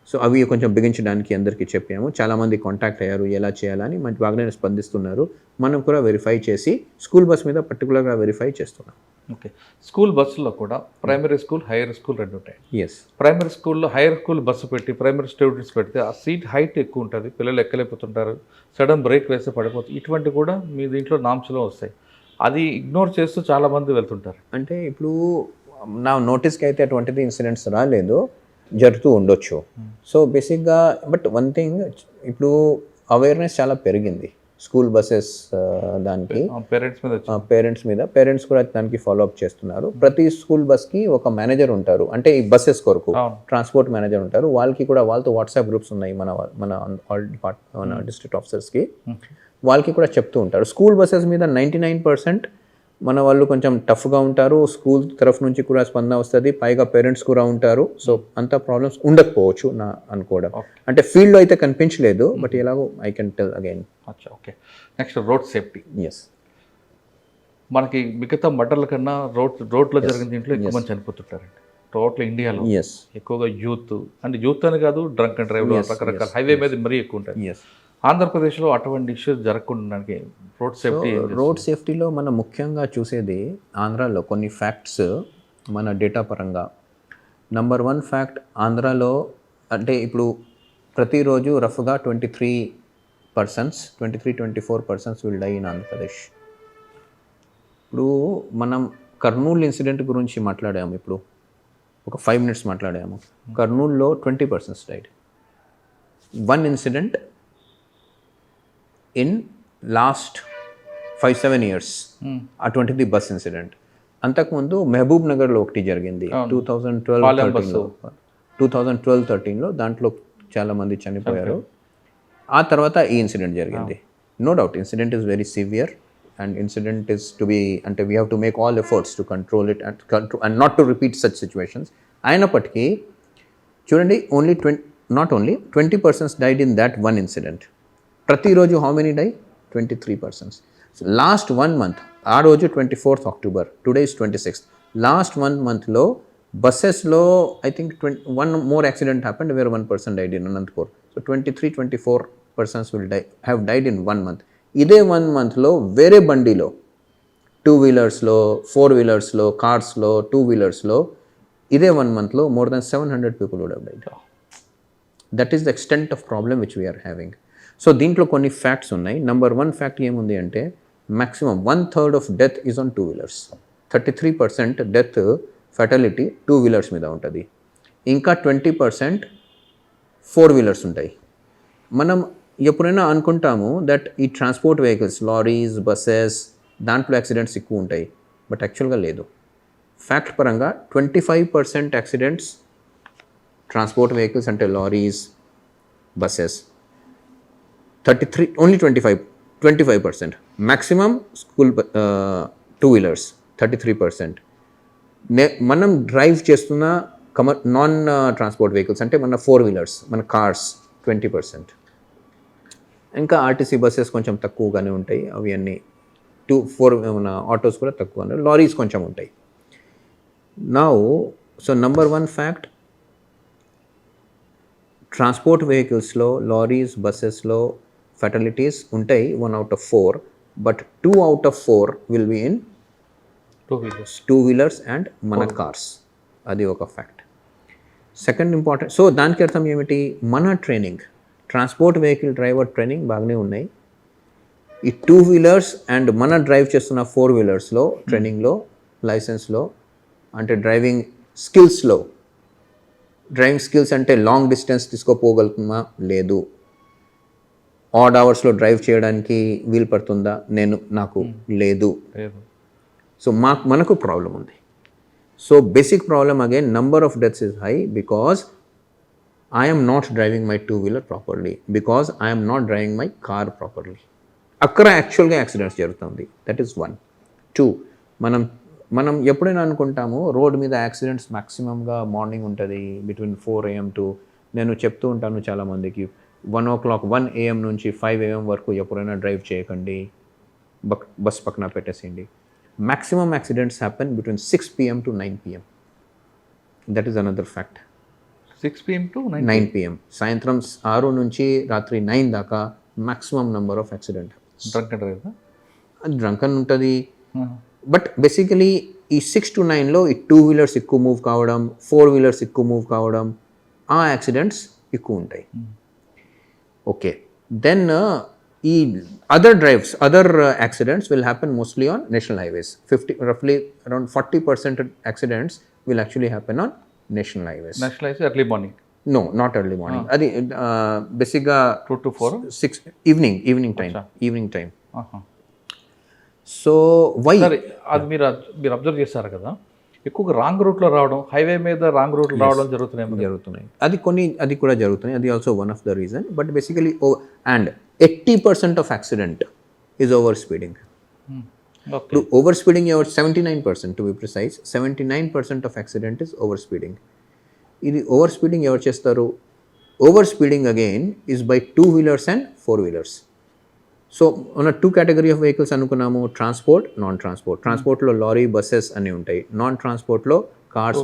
So అవి కొంచెం బిగించడానికి అందరికీ చెప్పాము. చాలామంది కాంటాక్ట్ అయ్యారు ఎలా చేయాలని, మంచి బాగానే స్పందిస్తున్నారు. మనం కూడా వెరిఫై చేసి స్కూల్ బస్ మీద పర్టికులర్గా వెరిఫై చేస్తున్నాం. ఓకే, స్కూల్ బస్సులో కూడా ప్రైమరీ స్కూల్, హైయర్ స్కూల్ రెండు ఉంటాయి. ఎస్, ప్రైమరీ స్కూల్లో హైయర్ స్కూల్ బస్సు పెట్టి ప్రైమరీ స్టూడెంట్స్ పెడితే ఆ సీట్ హైట్ ఎక్కువ ఉంటుంది, పిల్లలు ఎక్కలేకపోతుంటారు, సడన్ బ్రేక్ వేస్తే పడిపోతుంది. ఇటువంటి కూడా మీ దీంట్లో నామ్స్లో వస్తాయి. అది ఇగ్నోర్ చేస్తూ చాలామంది వెళ్తుంటారు. అంటే ఇప్పుడు నా నోటీస్కి అయితే అటువంటిది ఇన్సిడెంట్స్ రాలేదు, జరుగుతూ ఉండొచ్చు. సో బేసిక్గా బట్ వన్ థింగ్, ఇప్పుడు అవేర్నెస్ చాలా పెరిగింది స్కూల్ బస్సెస్ దానికి, పేరెంట్స్ కూడా దానికి ఫాలో అప్ చేస్తున్నారు. ప్రతి స్కూల్ బస్కి ఒక మేనేజర్ ఉంటారు, అంటే ఈ బస్సెస్ కొరకు ట్రాన్స్పోర్ట్ మేనేజర్ ఉంటారు. వాళ్ళతో వాట్సాప్ గ్రూప్స్ ఉన్నాయి మన డిస్ట్రిక్ట్ ఆఫీసర్స్కి. వాళ్ళకి కూడా చెప్తూ ఉంటారు. స్కూల్ బస్సెస్ మీద 99% మన వాళ్ళు కొంచెం టఫ్గా ఉంటారు. స్కూల్ తరఫు నుంచి కూడా స్పందన వస్తుంది, పైగా పేరెంట్స్ కూడా ఉంటారు. సో అంత ప్రాబ్లమ్స్ ఉండకపోవచ్చు నా అనుకోవడం. అంటే ఫీల్డ్లో అయితే కనిపించలేదు, బట్ ఎలాగో I can tell again. Okay, next road safety. Yes, మనకి మిగతా మర్డర్ల కన్నా రోడ్లో జరిగిన దీంట్లో ఎక్కువ మంది చనిపోతుంటారండి టోటల్ ఇండియాలో. ఎక్కువగా యూత్, అంటే యూత్ అని కాదు, డ్రంక్ అండ్ డ్రైవ్, రకరకాల హైవే మీద మరీ ఎక్కువ ఉంటాయి. ఆంధ్రప్రదేశ్లో అటువంటి ఇష్యూస్ జరగకుండా రోడ్ సేఫ్టీలో మనం ముఖ్యంగా చూసేది ఆంధ్రాలో కొన్ని ఫ్యాక్ట్స్ మన డేటా పరంగా. నంబర్ 1 ఫ్యాక్ట్, ఆంధ్రాలో అంటే ఇప్పుడు ప్రతిరోజు రఫ్గా 23-24 persons will die in Andhra Pradesh. ఇప్పుడు మనం కర్నూలు ఇన్సిడెంట్ గురించి మాట్లాడాము, ఇప్పుడు ఒక 5 minutes మాట్లాడాము. కర్నూలులో 20 persons died. 1 incident in last 5-7 years, అటువంటిది బస్ ఇన్సిడెంట్. అంతకుముందు మహబూబ్ నగర్లో ఒకటి జరిగింది 2012-13లో. 2012-13లో దాంట్లో చాలామంది చనిపోయారు. ఆ తర్వాత ఈ ఇన్సిడెంట్ జరిగింది. No doubt incident is very severe and incident is to be అంటే we have to make all efforts to control it and not to repeat such situations. అయినప్పటికీ చూడండి not only 20 persons died in that one incident. ప్రతిరోజు how many die? 23 persons. So last 1 month, ఆ రోజు 24th October, today is 26th. లాస్ట్ 1 monthలో బస్సెస్లో I think 1 more accident happened where 1 person died in Anantapur. So 23-24 persons will have died in 1 month. ఇదే 1 monthలో వేరే బండిలో 2-wheelersలో 4-wheelersలో కార్స్లో 2-wheelersలో ఇదే 1 monthలో more than 700 people would have died. That is the extent of problem which we are having. So దీంట్లో కొన్ని facts ఉన్నాయి. Number 1 fact ఏముంది అంటే maximum 1/3 of death is on 2-wheelers. 33% death fatality 2-wheelers మీద ఉంటుంది. ఇంకా 20% 4-wheelers ఉంటాయి. మనం ఎప్పుడైనా అనుకుంటాము దట్ ఈ ట్రాన్స్పోర్ట్ వెహికల్స్ లారీస్ బస్సెస్ దాంట్లో యాక్సిడెంట్స్ ఎక్కువ ఉంటాయి, బట్ యాక్చువల్గా లేదు. ఫ్యాక్ట్ పరంగా 25% యాక్సిడెంట్స్ ట్రాన్స్పోర్ట్ వెహికల్స్ అంటే lorries buses, 33 only 25%. Maximum school 2-wheelers 33%. మనం డ్రైవ్ చేస్తున్న నాన్ ట్రాన్స్పోర్ట్ వెహికల్స్ అంటే మన 4-wheelers మన కార్స్ 20%. ఇంకా ఆర్టీసీ బస్సెస్ కొంచెం తక్కువగానే ఉంటాయి, అవి అన్నీ 2-4 మన ఆటోస్ కూడా తక్కువ, లారీస్ కొంచెం ఉంటాయి. Now so number 1 fact, transport వెహికల్స్లో లారీస్ బస్సెస్లో ఫెటాలిటీస్ ఉంటాయి 1 out of 4, బట్ 2 out of 4 will be in 2-wheelers and మన కార్స్. అది ఒక ఫ్యాక్ట్. సెకండ్ ఇంపార్టెంట్, సో దానికి అర్థం ఏమిటి, మన training transport vehicle driver training బాగానే ఉన్నాయి. ఈ 2-wheelers అండ్ మన డ్రైవ్ చేస్తున్న 4-wheelersలో ట్రైనింగ్లో లైసెన్స్లో అంటే డ్రైవింగ్ స్కిల్స్లో, డ్రైవింగ్ స్కిల్స్ అంటే లాంగ్ డిస్టెన్స్ తీసుకోపోగలుగుతుందా లేదు, ఆడ్ అవర్స్లో డ్రైవ్ చేయడానికి వీలు పడుతుందా, నాకు లేదు. సో మనకు ప్రాబ్లం ఉంది. So basic problem again number of deaths is high because I am not driving my 2-wheeler properly, because I am not driving my car properly. అక్కడ యాక్చువల్గా యాక్సిడెంట్స్ జరుగుతుంది. That is 1. 2, మనం ఎప్పుడైనా అనుకుంటాము రోడ్ మీద accidents మ్యాక్సిమంగా morning ఉంటుంది between 4 AM to, నేను చెప్తూ ఉంటాను చాలామందికి 1 AM నుంచి 5 AM వరకు ఎప్పుడైనా డ్రైవ్ చేయకండి, బస్ పక్కన పెట్టేసేయండి. Maximum accidents happen between 6 PM to 9 PM. That is another fact. 6 PM to 9 PM, సాయంత్రం 6 నుంచి రాత్రి 9 దాకా maximum number of accident. Drunken ఉంటుంది, బట్ బేసికలీ ఈ 6 to 9లో ఈ 2-wheelers ఎక్కువ మూవ్ కావడం, 4-wheelers ఎక్కువ మూవ్ కావడం, ఆ యాక్సిడెంట్స్ ఎక్కువ ఉంటాయి. ఓకే, దెన్ ఈ other accidents will happen mostly on national highways. రఫ్లీ around 40% accidents will actually happen on national highways. National highways early morning? No, not early morning. అది బేసిక్గా 2 to 4 6 evening time. So why అది మీరు observe చేస్తారు కదా, ఎక్కువగా wrong రూట్లో రావడం, హైవే మీద రాంగ్ రూట్లో రావడం జరుగుతున్నాయి. అది కూడా జరుగుతున్నాయి. అది also one of the reason. But basically and 80% of accident is over speeding. ఇప్పుడు over speeding 79% to be precise. 79% of accident is over speeding. ఇది ఓవర్ స్పీడింగ్ ఎవరు చేస్తారు? Over speeding again is by 2-wheelers and 4-wheelers. సో మన 2 category of vehicles అనుకున్నాము, transport, non transport. ట్రాన్స్పోర్ట్లో lorry buses అన్నీ ఉంటాయి, నాన్ ట్రాన్స్పోర్ట్లో కార్స్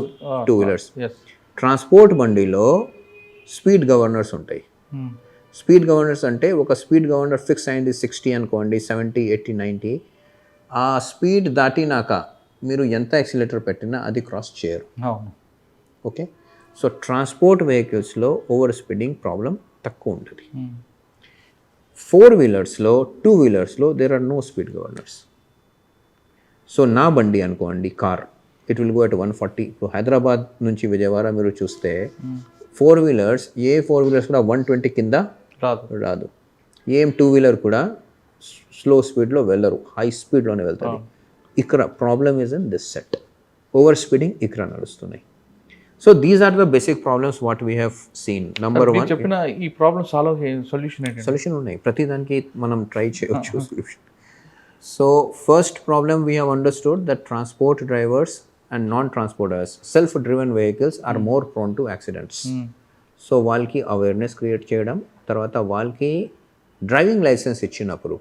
2-wheelers. ట్రాన్స్పోర్ట్ బండిలో స్పీడ్ గవర్నర్స్ ఉంటాయి. స్పీడ్ గవర్నర్స్ అంటే ఒక స్పీడ్ గవర్నర్ ఫిక్స్ అయింది 60 అనుకోండి, 70, 80, 90. ఆ స్పీడ్ దాటినాక మీరు ఎంత యాక్సిలేటర్ పెట్టినా అది క్రాస్ చేయరు. ఓకే, సో ట్రాన్స్పోర్ట్ వెహికల్స్లో ఓవర్ స్పీడింగ్ ప్రాబ్లం తక్కువ ఉంటుంది. 4-wheelersలో 2-wheelersలో there are no speed governors. So నా బండి అనుకోండి, car, it will go at 140. ఇప్పుడు హైదరాబాద్ నుంచి విజయవాడ మీరు చూస్తే 4-wheelers, ఏ 4-wheelers కూడా 120 కింద రాదు. ఏం 2-wheeler కూడా స్లో స్పీడ్లో వెళ్ళరు, హై స్పీడ్లోనే వెళ్తారు. ఇక్కడ problem is in this set. Over speeding ఇక్కడ నడుస్తున్నాయి. So these are the basic problems what we have seen. Number మీరు 1 చెప్పిన ఈ ప్రాబ్లమ్ సాల్వ్ సొల్యూషన్ ఏంటంటే సొల్యూషన్ ఉన్నాయి, ప్రతి దానికి మనం ట్రై చేయొచ్చు solution. So first problem we have understood that transport drivers and non transporters self driven vehicles are more prone to accidents. So వాళ్ళకి అవేర్నెస్ క్రియేట్ చేయడం, తర్వాత వాళ్ళకి డ్రైవింగ్ లైసెన్స్ ఇచ్చినప్పుడు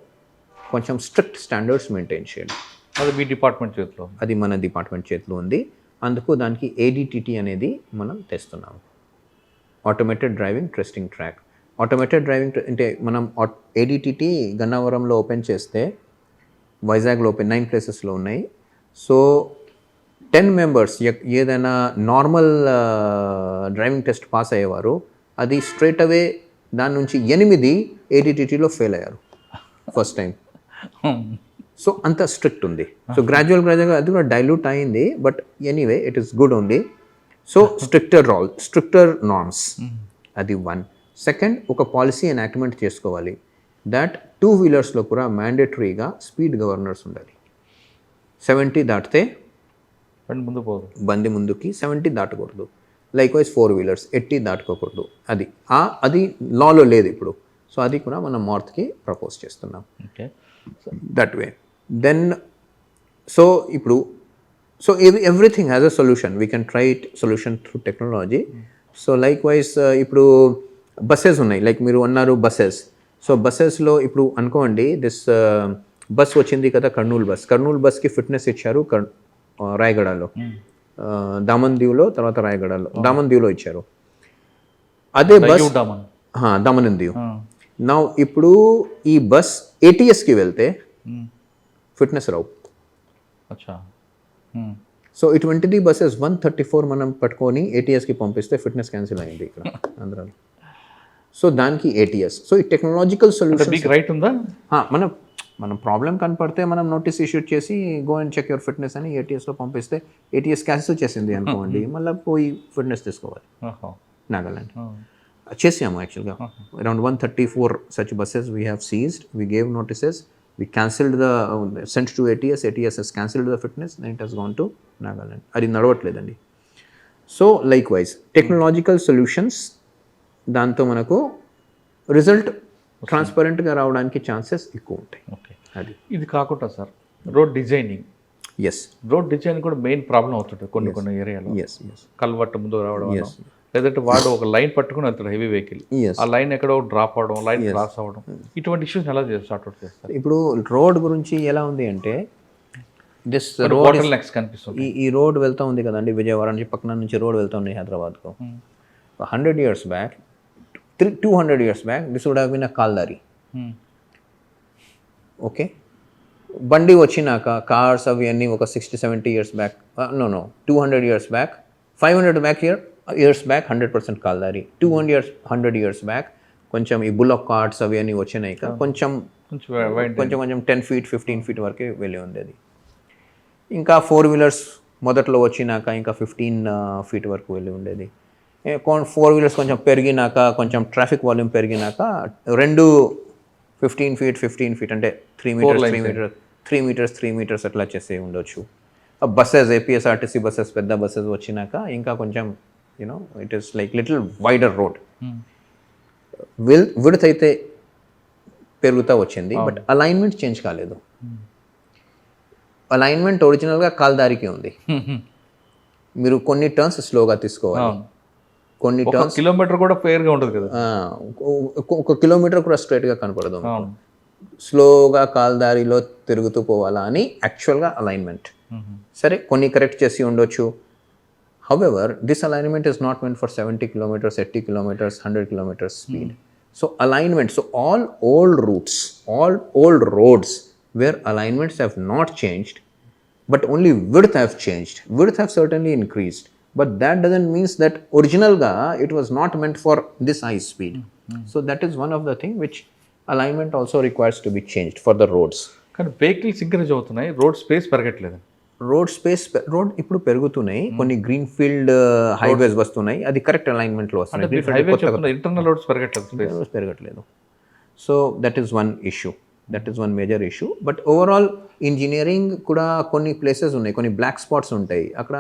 కొంచెం స్ట్రిక్ట్ స్టాండర్డ్స్ మెయింటైన్ చేయడం. అది మీ డిపార్ట్మెంట్ చేతిలో, అది మన డిపార్ట్మెంట్ చేతిలో ఉంది. అందుకు దానికి ADTT అనేది మనం తెస్తున్నాము, automated driving testing track. Automated driving అంటే మనం ADTT గన్నవరంలో ఓపెన్ చేస్తే, వైజాగ్లో ఓపెన్ 9 ప్లేసెస్లో ఉన్నాయి. సో 10 మెంబర్స్ ఏదైనా నార్మల్ డ్రైవింగ్ టెస్ట్ పాస్ అయ్యేవారు, అది స్ట్రైట్ అవే దాని నుంచి 8 ADTTలో ఫెయిల్ అయ్యారు ఫస్ట్ టైం. సో అంత స్ట్రిక్ట్ ఉంది. సో గ్రాడ్యువల్గా అది కూడా డైల్యూట్ అయింది, but anyway it is good only. So stricter norms, అది 1. సెకండ్, ఒక పాలసీ ఎనాక్ట్మెంట్ చేసుకోవాలి దట్ 2 వీలర్స్లో కూడా మ్యాండేటరీగా స్పీడ్ గవర్నర్స్ ఉండాలి. 70 దాటితే ముందు పోదు, బండి ముందుకి 70 దాటకూడదు. Likewise 4 wheelers 80 దాటుకోకూడదు. అది లాలో లేదు ఇప్పుడు. సో అది కూడా మనం నార్త్కి ప్రపోజ్ చేస్తున్నాం. Okay, that way. Then so ఇప్పుడు so everything has a solution. We can try it solution through technology. So likewise ఇప్పుడు బస్సెస్ ఉన్నాయి, లైక్ మీరు అన్నారు బస్సెస్. సో బస్సెస్లో ఇప్పుడు అనుకోండి, దిస్ బస్ వచ్చింది కదా, కర్నూలు బస్కి ఫిట్నెస్ ఇచ్చారు రాయగడలో, దామన్దీవ్లో, తర్వాత రాయగడలో, దామన్దీవ్లో ఇచ్చారు. అదే బస్ దామన్దీవ్. నా ఇప్పుడు ఈ బస్ ATSకి వెళ్తే ఫిట్నెస్ రావు. సో ఇటువంటిది బస్సెస్ 134 మనం పట్టుకొని ATSకి పంపిస్తే ఫిట్నెస్ క్యాన్సిల్ అయింది ఇక్కడ ఆంధ్రాలో. సో దానికి ATS. సో ఈ టెక్నాలజికల్ సొల్యూషన్ రైట్ ఉందా? మనం ప్రాబ్లం కనపడితే మనం నోటీస్ ఇష్యూ చేసి go and check your fitness అని ATSలో పంపిస్తే ATS క్యాన్సిల్ చేసింది అనుకోండి, మళ్ళీ పోయి ఫిట్నెస్ తీసుకోవాలి. నాగాలాండ్ చేసాము యాక్చువల్గా. Around 134 such buses we have seized. We gave notices. We cancelled sent to ATS. ATS has cancelled the fitness. Then it has gone to Nagaland. అది నడవట్లేదండి. So likewise technological solutions, దాంతో మనకు result ట్రాన్స్పరెంట్గా రావడానికి chances ఎక్కువ ఉంటాయి. Okay, అది ఇది కాకుండా sir road designing. Road design కూడా మెయిన్ ప్రాబ్లం అవుతుంటుంది కొన్ని ఏరియాలో. కల్వర్ట్ ముందు రావడం, లేదంటే వాడు ఒక లైన్ పట్టుకుని వెళ్తాడు హెవీ వెహికల్, ఆ లైన్ ఎక్కడో డ్రాప్ అవడం, లైన్ క్రాస్ అవ్వడం, ఇటువంటి ఇష్యూస్ ఎలా సార్ట్అవుట్ చేస్తారు? ఇప్పుడు రోడ్ గురించి ఎలా ఉంది అంటే, దిస్ రోడ్ కనిపిస్తుంది. ఈ రోడ్ వెళ్తా ఉంది కదండి, విజయవాడ నుంచి పక్కన నుంచి రోడ్ వెళ్తా ఉంది హైదరాబాద్కు. 100 years back, 200 years back, this would have been a కాల్దారి. ఓకే, బండి వచ్చినాక కార్స్ అవి అన్నీ ఒక 60-70 years back, 200 years back, 500 years back 100% కాల్దారి. 100 years బ్యాక్ కొంచెం ఈ బుల్లక్ కార్ట్స్ అవి అన్నీ వచ్చినాయి, కొంచెం 10 feet 15 feet వరకే వెళ్ళి ఉండేది. ఇంకా 4 వీలర్స్ మొదట్లో వచ్చినాక ఇంకా 15 feet వరకు వెళ్ళి ఉండేది. 4 వీలర్స్ కొంచెం పెరిగినాక, కొంచెం ట్రాఫిక్ వాల్యూమ్ పెరిగినాక 15 feet అంటే 3 meters 3 meters అట్లా చేసే ఉండొచ్చు. బస్సెస్ APSRTC బస్సెస్, పెద్ద బస్సెస్ వచ్చినాక ఇంకా కొంచెం it is like little wider road. Width అయితే పెరుగుతూ వచ్చింది, బట్ అలైన్మెంట్ చేంజ్ కాలేదు. అలైన్మెంట్ ఒరిజినల్గా కాల్దారికి ఉంది. మీరు కొన్ని టర్న్స్ స్లోగా తీసుకోవాలి, కొన్ని టర్న్స్ కిలోమీటర్ కూడా ఫెయిర్గా ఉంటుంది కదా, 1 kilometer కూడా స్ట్రైట్గా కనపడదు. స్లోగా కాల్దారిలో తిరుగుతూ పోవాలా అని యాక్చువల్గా అలైన్మెంట్. సరే, కొన్ని కరెక్ట్ చేసి ఉండొచ్చు. However, this alignment is not meant for 70 kilometers, 80 kilometers, 100 kilometers speed. So alignment, so all old routes, all old roads where alignments have not changed, but only width have changed. Width have certainly increased, but that doesn't mean that original ga it was not meant for this high speed. So that is one of the thing which alignment also requires to be changed for the roads. కానీ vehicles increase అవుతున్నాయి, road space పెరగట్లేదు. Road ఇప్పుడు పెరుగుతున్నాయి, కొన్ని green field highways వస్తున్నాయి, అది correct అలైన్మెంట్లో వస్తున్నాయి. Internal roads పెరగట్లేదు. So that is one issue, that is one major issue. But overall engineering కూడా కొన్ని ప్లేసెస్ ఉన్నాయి, కొన్ని బ్లాక్ స్పాట్స్ ఉంటాయి. అక్కడ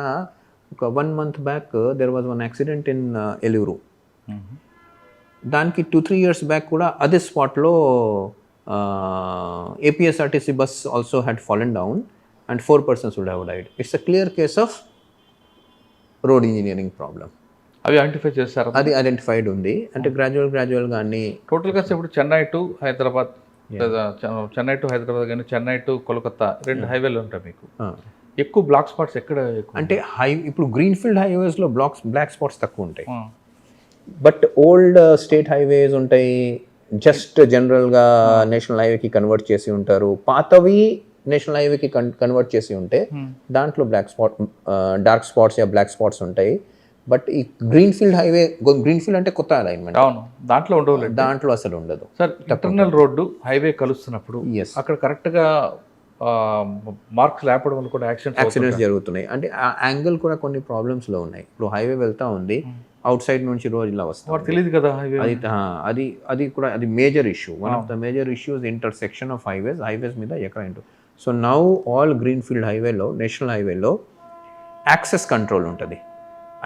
ఒక 1 month back there was one accident in Eluru. దానికి 2-3 years బ్యాక్ కూడా అదే స్పాట్లో APSRTC bus also had fallen down and 4 persons would have died. It's a clear case of road engineering problem. అవి ఐడెంటిఫై చేస్తారు. అది ఐడెంటిఫైడ్ ఉంది. అంటే గ్రాడ్యువల్గా అన్ని టోటల్గా ఇప్పుడు చెన్నై టు హైదరాబాద్ కానీ చెన్నై టు కోల్కతా 2 హైవేలు ఉంటాయి మీకు. ఎక్కువ బ్లాక్ స్పాట్స్ ఎక్కడ అంటే ఇప్పుడు గ్రీన్ఫీల్డ్ హైవేస్లో బ్లాక్ స్పాట్స్ తక్కువ ఉంటాయి. బట్ ఓల్డ్ స్టేట్ హైవేస్ ఉంటాయి, జస్ట్ జనరల్గా నేషనల్ హైవేకి కన్వర్ట్ చేసి ఉంటారు. పాతవి నేషనల్ హైవేకి కన్వర్ట్ చేసి ఉంటే దాంట్లో డార్క్ స్పాట్స్ బ్లాక్ స్పాట్స్ ఉంటాయి. బట్ ఈ గ్రీన్ఫీల్డ్ హైవే, గ్రీన్ఫీల్డ్ అంటే కొత్త అలైన్మెంట్, అవును, దాంట్లో ఉండవు, దాంట్లో అసలు ఉండదు. సార్ ఇంటర్నల్ రోడ్డు హైవే కలుస్తున్నప్పుడు అక్కడ కరెక్ట్గా మార్క్స్ లేపడం వల్ల కూడా యాక్సిడెంట్స్ జరుగుతున్నాయి. అంటే ఆ యాంగిల్ కూడా కొన్ని ప్రాబ్లమ్స్లో ఉన్నాయి. ఇప్పుడు హైవే వెళ్తా ఉంది, అవుట్ సైడ్ నుంచి రోజు ఇలా వస్తుంది, తెలియదు కదా హైవే. అది కూడా అది major issue. One of the major issues intersection of highways మీద ఎక్కడ ఏంటో. సో నౌ ఆల్ గ్రీన్ఫీల్డ్ హైవేలో, నేషనల్ హైవేలో యాక్సెస్ కంట్రోల్ ఉంటుంది.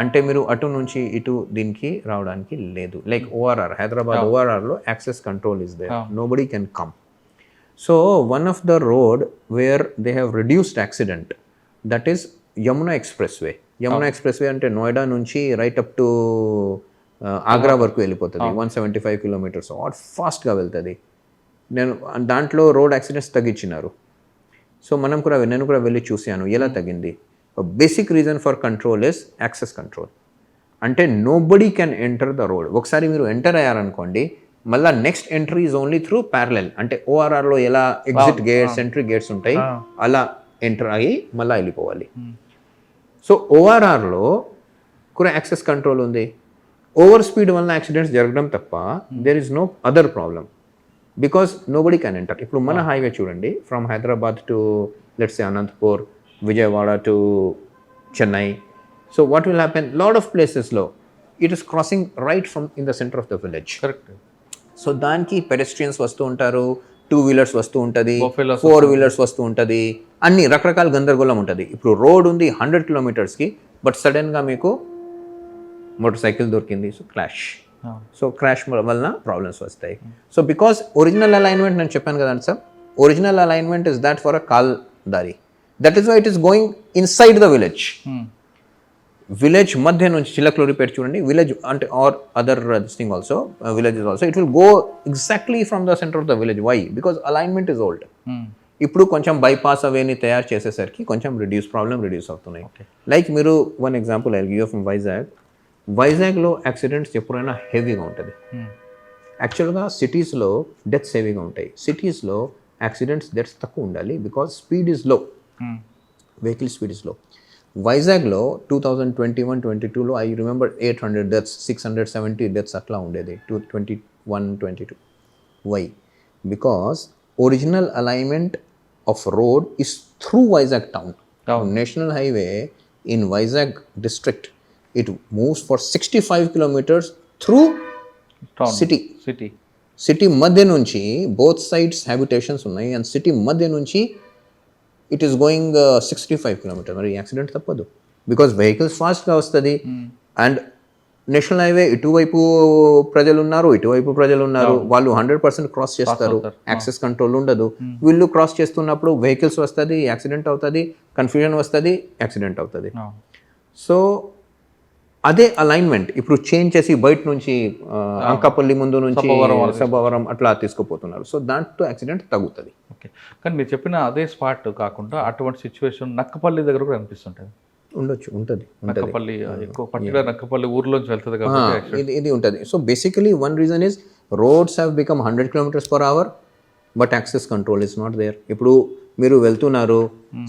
అంటే మీరు అటు నుంచి ఇటు దీనికి రావడానికి లేదు. లైక్ ఓఆర్ఆర్, హైదరాబాద్ ఓఆర్ఆర్లో access control is there, nobody can come. So one of the road where they have reduced accident, that is Yamuna expressway. Yamuna expressway అంటే నోయిడా నుంచి రైట్ అప్ టు ఆగ్రా వరకు వెళ్ళిపోతుంది. 175 kilometers ఫాస్ట్గా వెళ్తుంది. దాంట్లో రోడ్ యాక్సిడెంట్స్ తగ్గించినారు. సో నేను కూడా వెళ్ళి చూశాను ఎలా తగ్గింది. Basic reason for control is access control. అంటే nobody can enter the road. ఒకసారి మీరు ఎంటర్ అయ్యారనుకోండి, మళ్ళీ next entry is only through parallel. అంటే ఓఆర్ఆర్లో ఎలా ఎగ్జిట్ గేట్స్, ఎంట్రీ గేట్స్ ఉంటాయి, అలా ఎంటర్ అయ్యి మళ్ళీ వెళ్ళిపోవాలి. సో ఓఆర్ఆర్లో కూడా యాక్సెస్ కంట్రోల్ ఉంది. ఓవర్ స్పీడ్ వల్ల యాక్సిడెంట్స్ జరగడం తప్ప there is no other problem, because nobody can enter. ఇప్పుడు మన హైవే చూడండి, from Hyderabad to let's say Anantapur, Vijayawada to Chennai. So what will happen? Lot of places low, it is crossing right from in the center of the village. Correct. So దానికి pedestrians వస్తూ ఉంటారు, 2-wheelers వస్తూ ఉంటుంది, 4-wheelers వస్తూ ఉంటుంది, అన్ని రకరకాల గందరగోళం ఉంటుంది. ఇప్పుడు రోడ్ ఉంది 100 kilometersకి, బట్ సడన్గా మీకు మోటార్ సైకిల్ దొరికింది, సో క్లాష్. సో క్రాష్ వలన ప్రాబ్లమ్స్ వస్తాయి. సో బికాస్ ఒరిజినల్ అలైన్మెంట్ నేను చెప్పాను కదండి sir, original alignment is that for a call దారి. That is why it is going inside the village. Village మధ్య నుంచి చిలకలూరిపేట చూడండి, విలేజ్ అంటే or other this thing also, villages also, it will go exactly from the centre of the village. Why? Because alignment is old. ఇప్పుడు కొంచెం bypass అవేని తయారు చేసేసరికి కొంచెం reduce అవుతున్నాయి. లైక్ మీరు one example I give from వైజాగ్లో accidents ఎప్పుడైనా హెవీగా ఉంటుంది. యాక్చువల్గా సిటీస్లో డెత్స్ హెవీగా ఉంటాయి, సిటీస్లో యాక్సిడెంట్స్ డెత్స్ తక్కువ ఉండాలి, because speed is low, vehicle speed is low. వైజాగ్లో 2021-22లో ఐ రిమెంబర్ 800 deaths, 670 deaths అట్లా ఉండేది 2021-22. Why? Because original alignment of road is through Vizag town. National highway in Vizag district, it moves for 65 kilometers through city మధ్య నుంచి. Both sides habitations ఉన్నాయి and city మధ్య నుంచి it is going 65 kilometers. మరి accident తప్పదు, because vehicles ఫాస్ట్గా వస్తుంది. And national highway ఇటువైపు ప్రజలు ఉన్నారు, వాళ్ళు 100% క్రాస్ చేస్తారు, యాక్సెస్ కంట్రోల్ ఉండదు. వీళ్ళు క్రాస్ చేస్తున్నప్పుడు వెహికల్స్ వస్తుంది, యాక్సిడెంట్ అవుతుంది, కన్ఫ్యూజన్ వస్తుంది, యాక్సిడెంట్ అవుతుంది. సో అదే అలైన్మెంట్ ఇప్పుడు చేంజ్ చేసి బయట నుంచి అంకాపల్లి ముందు నుంచి సభవరం అట్లా తీసుకుపోతున్నారు. సో దాంట్లో యాక్సిడెంట్ తగ్గుతుంది. ఓకే, కానీ మీరు చెప్పిన అదే స్పాట్ కాకుండా అటువంటి సిచ్యువేషన్ నక్కపల్లి దగ్గర కూడా అనిపిస్తుంటుంది. ఉంటుంది నక్కపల్లి ఎక్కువ పర్టికులర్ నక్కపల్లి ఊర్లోంచి వెళ్తుంది కాబట్టి ఇది ఉంటుంది. So basically one reason is roads have become 100 kilometers/hour, but access control is not there. ఇప్పుడు మీరు వెళ్తున్నారు,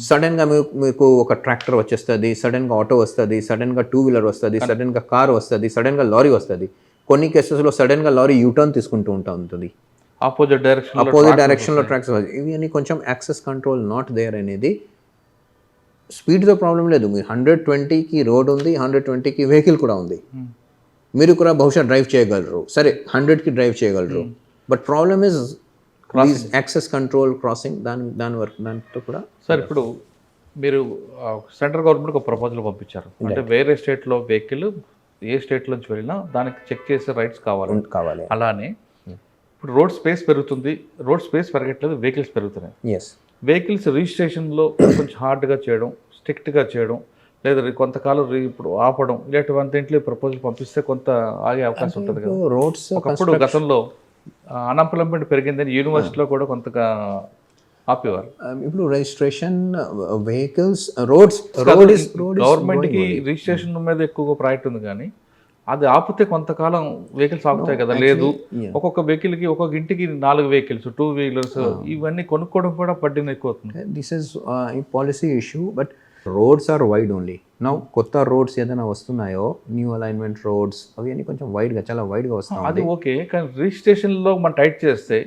సడన్గా మీకు ఒక ట్రాక్టర్ వచ్చేస్తుంది, సడన్గా ఆటో వస్తుంది, సడన్గా 2-wheeler వస్తుంది, సడన్గా కార్ వస్తుంది, సడన్గా లారీ వస్తుంది. కొన్ని కేసెస్లో సడన్గా లారీ యూటర్న్ తీసుకుంటూ ఉంటుంది, ఆపోజిట్ డైరెక్షన్లో ట్రాక్స్. ఇవి అని కొంచెం యాక్సెస్ కంట్రోల్ నాట్ దేర్ అనేది. స్పీడ్తో ప్రాబ్లం లేదు, మీరు 120కి రోడ్ ఉంది, 120కి వెహికల్ కూడా ఉంది, మీరు కూడా బహుశా డ్రైవ్ చేయగలరు, సరే 100కి డ్రైవ్ చేయగలరు. But problem is access control, crossing, దానితో కూడా. సార్ ఇప్పుడు మీరు సెంట్రల్ గవర్నమెంట్కి ఒక ప్రపోజల్ పంపించారు, అంటే వేరే స్టేట్లో వెహికల్ ఏ స్టేట్ నుంచి వెళ్ళినా దానికి చెక్ చేసే రైట్స్ కావాలి. అలానే ఇప్పుడు రోడ్ స్పేస్ పెరుగుతుంది, రోడ్ స్పేస్ పెరగట్లేదు, వెహికల్స్ పెరుగుతున్నాయి. ఎస్, వెహికల్స్ రిజిస్ట్రేషన్లో కొంచెం హార్డ్గా చేయడం, స్ట్రిక్ట్గా చేయడం, లేదా కొంతకాలం ఇప్పుడు ఆపడం, ఇలాంటివంటింట్లో ప్రపోజల్ పంపిస్తే కొంత ఆగే అవకాశం ఉంటుంది కదా. రోడ్స్ ఒకప్పుడు గతంలో అన్ఎంప్లాయ్మెంట్ పెరిగిందని యూనివర్సిటీలో కూడా కొంతగా ఆపేవారు. ఇప్పుడు రిజిస్ట్రేషన్ వెహికల్స్ రోడ్స్ గవర్నమెంట్కి రిజిస్ట్రేషన్ మీద ఎక్కువగా ప్రయారిటీ ఉంది, కానీ అది ఆపితే కొంతకాలం వెహికల్స్ ఆపుతాయి కదా. లేదు, ఒక్కొక్క వెహికల్కి ఒక్కొక్క ఇంటికి 4 వెహికల్స్, 2 వీలర్స్, ఇవన్నీ కొనుక్కోవడం కూడా బడ్డీని ఎక్కువ అవుతుంది. This is policy issue, but roads are wide only. Now కొత్త రోడ్స్ ఏదైనా వస్తున్నాయో, న్యూ అలైన్మెంట్ రోడ్స్, అవి అన్నీ కొంచెం వైడ్గా, చాలా వైడ్గా వస్తాయి. అది ఓకే, కానీ రిజిస్ట్రేషన్లో మనం టైట్ చేస్తే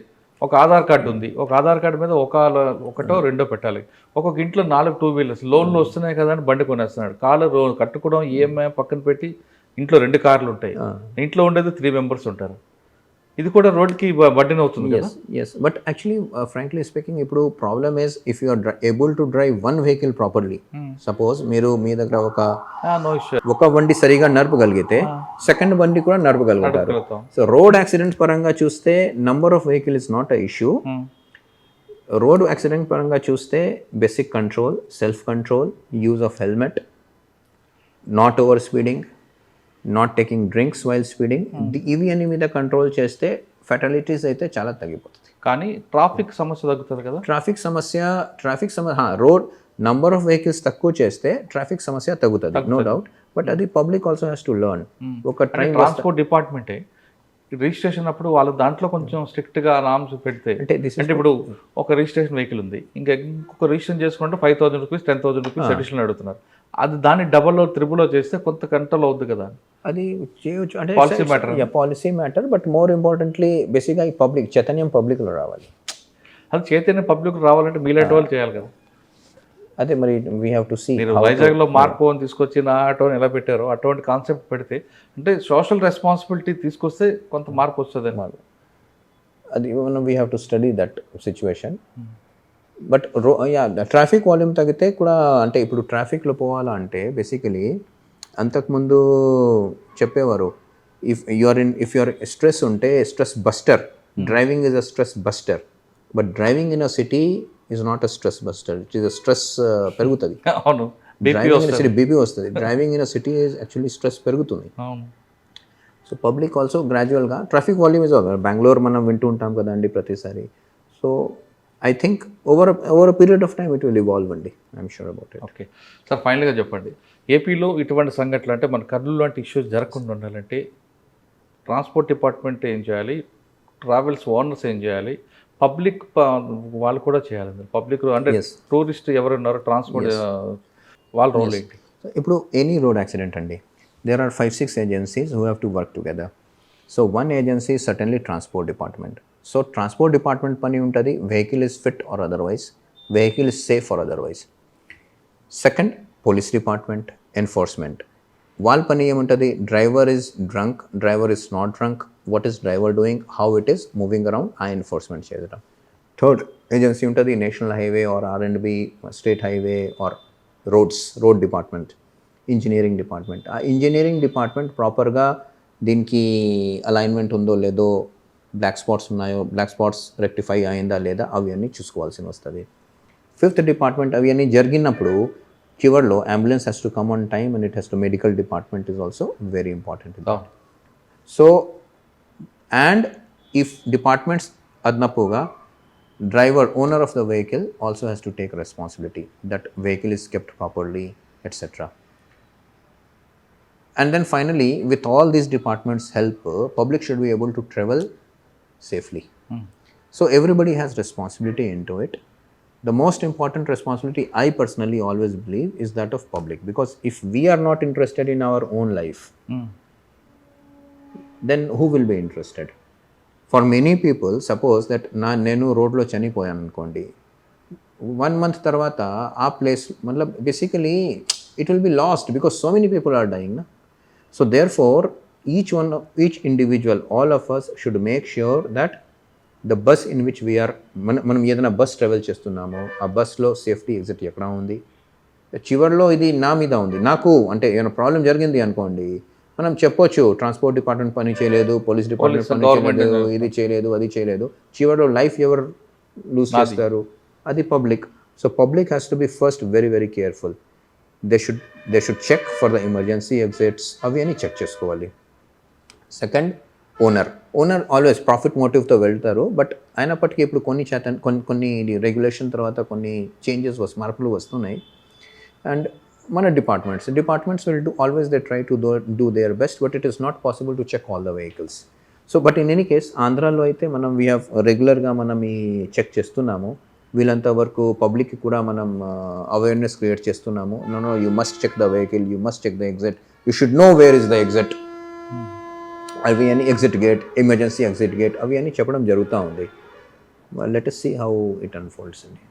ఒక ఆధార్ కార్డు ఉంది, ఒక ఆధార్ కార్డు మీద ఒకటో రెండో పెట్టాలి. ఒక్కొక్క ఇంట్లో 4 2 వీలర్స్, లోన్లు వస్తున్నాయి కదా అని బండి కొనేస్తున్నాడు. కట్టుకోవడం ఈఎంఐ పక్కన పెట్టి ఇంట్లో 2 కార్లు ఉంటాయి, ఇంట్లో ఉండేది 3 మెంబర్స్ ఉంటారు. ఇది కూడా రోడ్కి బడ్డీని అవుతుంది కదా. Yes, but actually frankly speaking, ఇప్పుడు problem is if you are able to drive one vehicle properly. Suppose మీరు మీ దగ్గర ఒక బండి సరిగా నడపగలిగితే సెకండ్ బండి కూడా నడపగలుగుతారు. సో రోడ్ యాక్సిడెంట్స్ పరంగా చూస్తే number of vehicle is not a issue. Road accident పరంగా చూస్తే basic control, self control, use of helmet, not over speeding, not taking drinks while speeding, ఇవి అన్ని మీద కంట్రోల్ చేస్తే ఫెటాలిటీస్ అయితే చాలా తగ్గిపోతుంది. కానీ ట్రాఫిక్ సమస్య తగ్గుతుంది కదా. ట్రాఫిక్ సమస్య రోడ్ నంబర్ ఆఫ్ వెహికల్స్ తక్కువ చేస్తే ట్రాఫిక్ సమస్య తగ్గుతుంది, నో డౌట్. బట్ అది public also has to learn. ఒక ట్రాన్స్పోర్ట్ డిపార్ట్మెంటే రిజిస్ట్రేషన్ అప్పుడు వాళ్ళు దాంట్లో కొంచెం స్ట్రిక్ట్గా నామ్స్ పెడితే, అంటే ఇప్పుడు ఒక రిజిస్ట్రేషన్ వెహికల్ ఉంది, ఇంకొక రిజిస్ట్రేషన్ చేసుకుంటే 5,000 రూపీస్ 10,000 రూపీస్ అడిషనల్ అడుగుతున్నారు. అది దాన్ని డబల్లో త్రిబుల్లో చేస్తే కొంత కంట్రోల్ అవుద్ది కదా. అది చేయొచ్చు, అంటే policy matter. But more importantly బేసిక్గా ఈ పబ్లిక్ చైతన్యం పబ్లిక్లో రావాలి. అది చైతన్యం పబ్లిక్ రావాలంటే మీలాంటి వాళ్ళు చేయాలి కదా. అదే మరి వీ హ్యావ్ టు సీ. మీరు వైజాగ్లో మార్పు అని తీసుకొచ్చి నా ఆటోని ఎలా పెట్టారో అటువంటి కాన్సెప్ట్ పెడితే, అంటే సోషల్ రెస్పాన్సిబిలిటీ తీసుకొస్తే కొంత మార్పు వస్తుంది అన్నమాట. అది we have to study that situation. But traffic volume తగ్గితే కూడా, అంటే ఇప్పుడు ట్రాఫిక్లో పోవాలంటే బేసికలీ అంతకుముందు చెప్పేవారు, ఇఫ్ యువర్ స్ట్రెస్ ఉంటే stress buster, driving is a stress buster. But driving in a city is not a stress buster, it is a stress పెరుగుతుంది. అవును, బీపీ వస్తుంది. Driving in a city is actually stress పెరుగుతుంది. So public also గ్రాడ్యువల్గా traffic volume is Bengaluru మనం వింటూ ఉంటాం కదండి ప్రతిసారి. So I think over a period of time it will evolve అండి, I'm sure about it. Okay sir, ఫైనల్గా చెప్పండి, ఏపీలో ఇటువంటి సంఘటనలు, అంటే మన కర్నూలు లాంటి ఇష్యూస్ జరగకుండా ఉండాలంటే ట్రాన్స్పోర్ట్ డిపార్ట్మెంట్ ఏం చేయాలి, ట్రావెల్స్ ఓనర్స్ ఏం చేయాలి, పబ్లిక్ వాళ్ళు కూడా చేయాలి. పబ్లిక్ అంటే టూరిస్ట్ ఎవరున్నారో ట్రాన్స్పోర్ట్ వాళ్ళ రోల్ ఏంటి? ఇప్పుడు ఎనీ రోడ్ యాక్సిడెంట్ అండి, there are 5-6 agencies who have to work together. So one agency is certainly transport department. So transport department pani untadi, vehicle is fit or otherwise, vehicle is safe or otherwise. Second, police department, enforcement. Wal pani em untadi, driver is drunk, driver is not drunk, what is driver doing, how it is moving around, aa enforcement cheyadam. Third agency untadi, national highway or R&B, state highway or road department. Engineering department. ఆ engineering department ప్రాపర్గా దీనికి alignment ఉందో లేదో, black spots ఉన్నాయో, black spots rectify అయిందా లేదా, అవి అన్నీ చూసుకోవాల్సి వస్తుంది. ఫిఫ్త్ డిపార్ట్మెంట్, అవి అన్నీ జరిగినప్పుడు చివర్లో ambulance has to come on time and it has to medical department is also very important. So and if departments అదనపుగా driver, owner of the vehicle also has to take responsibility that vehicle is kept properly, etcetera. And then finally, with all these departments' help, public should be able to travel safely. So everybody has responsibility into it. The most important responsibility, I personally always believe, is that of public. Because if we are not interested in our own life, then who will be interested? For many people, suppose that nenu road lo chanipoyanu ankondi, 1 month tarvata aa place, basically it will be lost because so many people are dying, na? So therefore, each individual, all of us should make sure that the bus in which we are, మనం ఏదైనా bus travel చేస్తున్నామో ఆ బస్లో safety exit ఎక్కడ ఉంది, చివరిలో ఇది నా మీద ఉంది, నాకు అంటే ఏమైనా ప్రాబ్లం జరిగింది అనుకోండి, మనం చెప్పొచ్చు ట్రాన్స్పోర్ట్ డిపార్ట్మెంట్ పని చేయలేదు, పోలీస్ డిపార్ట్మెంట్ పని చేయలేదు, ఇది చేయలేదు, అది చేయలేదు. చివరిలో లైఫ్ ఎవరు లూజ్ చేస్తారు? అది public. So public has to be first very very careful. They should check for the emergency exits, అవి అని చెక్ చేసుకోవాలి. సెకండ్, ఓనర్ ఆల్వేస్ ప్రాఫిట్ మోటివ్తో వెళ్తారు, బట్ అయినప్పటికీ ఇప్పుడు కొన్ని రెగ్యులేషన్ తర్వాత కొన్ని మార్పులు వస్తున్నాయి. అండ్ మన departments will do always they try to do their best, but it is not possible to check all the vehicles. So but in any case ఆంధ్రాలో అయితే మనం వీ హ్యావ్ రెగ్యులర్గా మనం ఈ చెక్ చేస్తున్నాము. వీళ్ళంత వరకు పబ్లిక్కి కూడా మనం అవేర్నెస్ క్రియేట్ చేస్తున్నాము. No you must check the vehicle, you must check the exit, you should know where is the exit, అవి అని exit gate, emergency exit gate, అవి అని చెప్పడం జరుగుతూ ఉంది. Let us see how it unfolds అండి.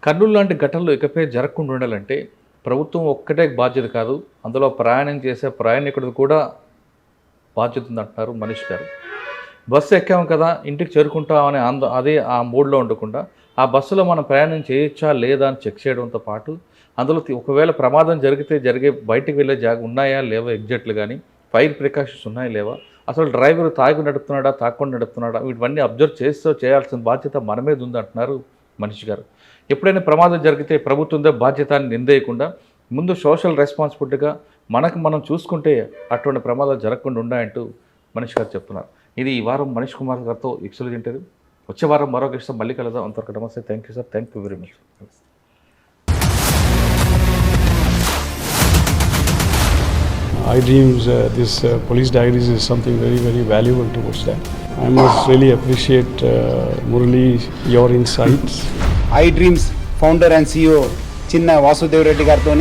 కర్నూలు లాంటి ఘటనలు ఇకపై జరగకుండా ఉండాలంటే ప్రభుత్వం ఒక్కటే బాధ్యత కాదు, అందులో ప్రయాణం చేసే ప్రయాణికుడికి కూడా బాధ్యత ఉందంటున్నారు మనీష్ గారు. బస్సు ఎక్కాము కదా ఇంటికి చేరుకుంటామని అదే ఆ మూడ్లో ఉండకుండా ఆ బస్సులో మనం ప్రయాణం చేయొచ్చా లేదా అని చెక్ చేయడంతో పాటు అందులో ఒకవేళ ప్రమాదం బయటికి వెళ్ళే ఉన్నాయా లేవా, ఎగ్జిట్లు కానీ ఫైర్ ప్రికాషన్స్ ఉన్నాయా లేవా, అసలు డ్రైవర్ తాగి నడుపుతున్నాడా తాకుండా నడుపుతున్నాడా, వీటివన్నీ అబ్జర్వ్ చేయాల్సిన బాధ్యత మన మీద ఉందంటున్నారు మనీష్ గారు. ఎప్పుడైనా ప్రమాదం జరిగితే ప్రభుత్వంతో బాధ్యత అని నిందేయకుండా ముందు సోషల్ రెస్పాన్సిబిలిటీగా మనం చూసుకుంటే అటువంటి ప్రమాదాలు జరగకుండా ఉన్నాయంటూ మనీష్ గారు చెప్తున్నారు. ఇది ఈ వారం మనీష్ కుమార్ గారితో ఎక్స్క్లూజివ్ ఇంటర్వ్యూ. వచ్చే వారం మరొక ఇష్టం మళ్ళీ కలుద్దాం. అంతవరకు నమస్తే. Thank you sir. Thank you very much. iDreams, this police diaries is something very, very valuable towards that. I must really appreciate Murali, your insights. iDreams founder and CEO చిన్న వాసుదేవ్ రెడ్డి గారితో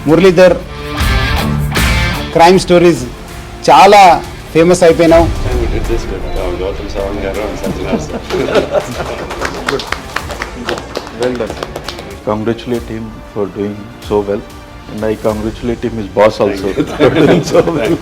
మురళీధర్ క్రైమ్ స్టోరీస్ చాలా famous అయిపోయినావు. Well done. Congratulate him for doing so well, and I congratulate him, his boss also, for doing so well.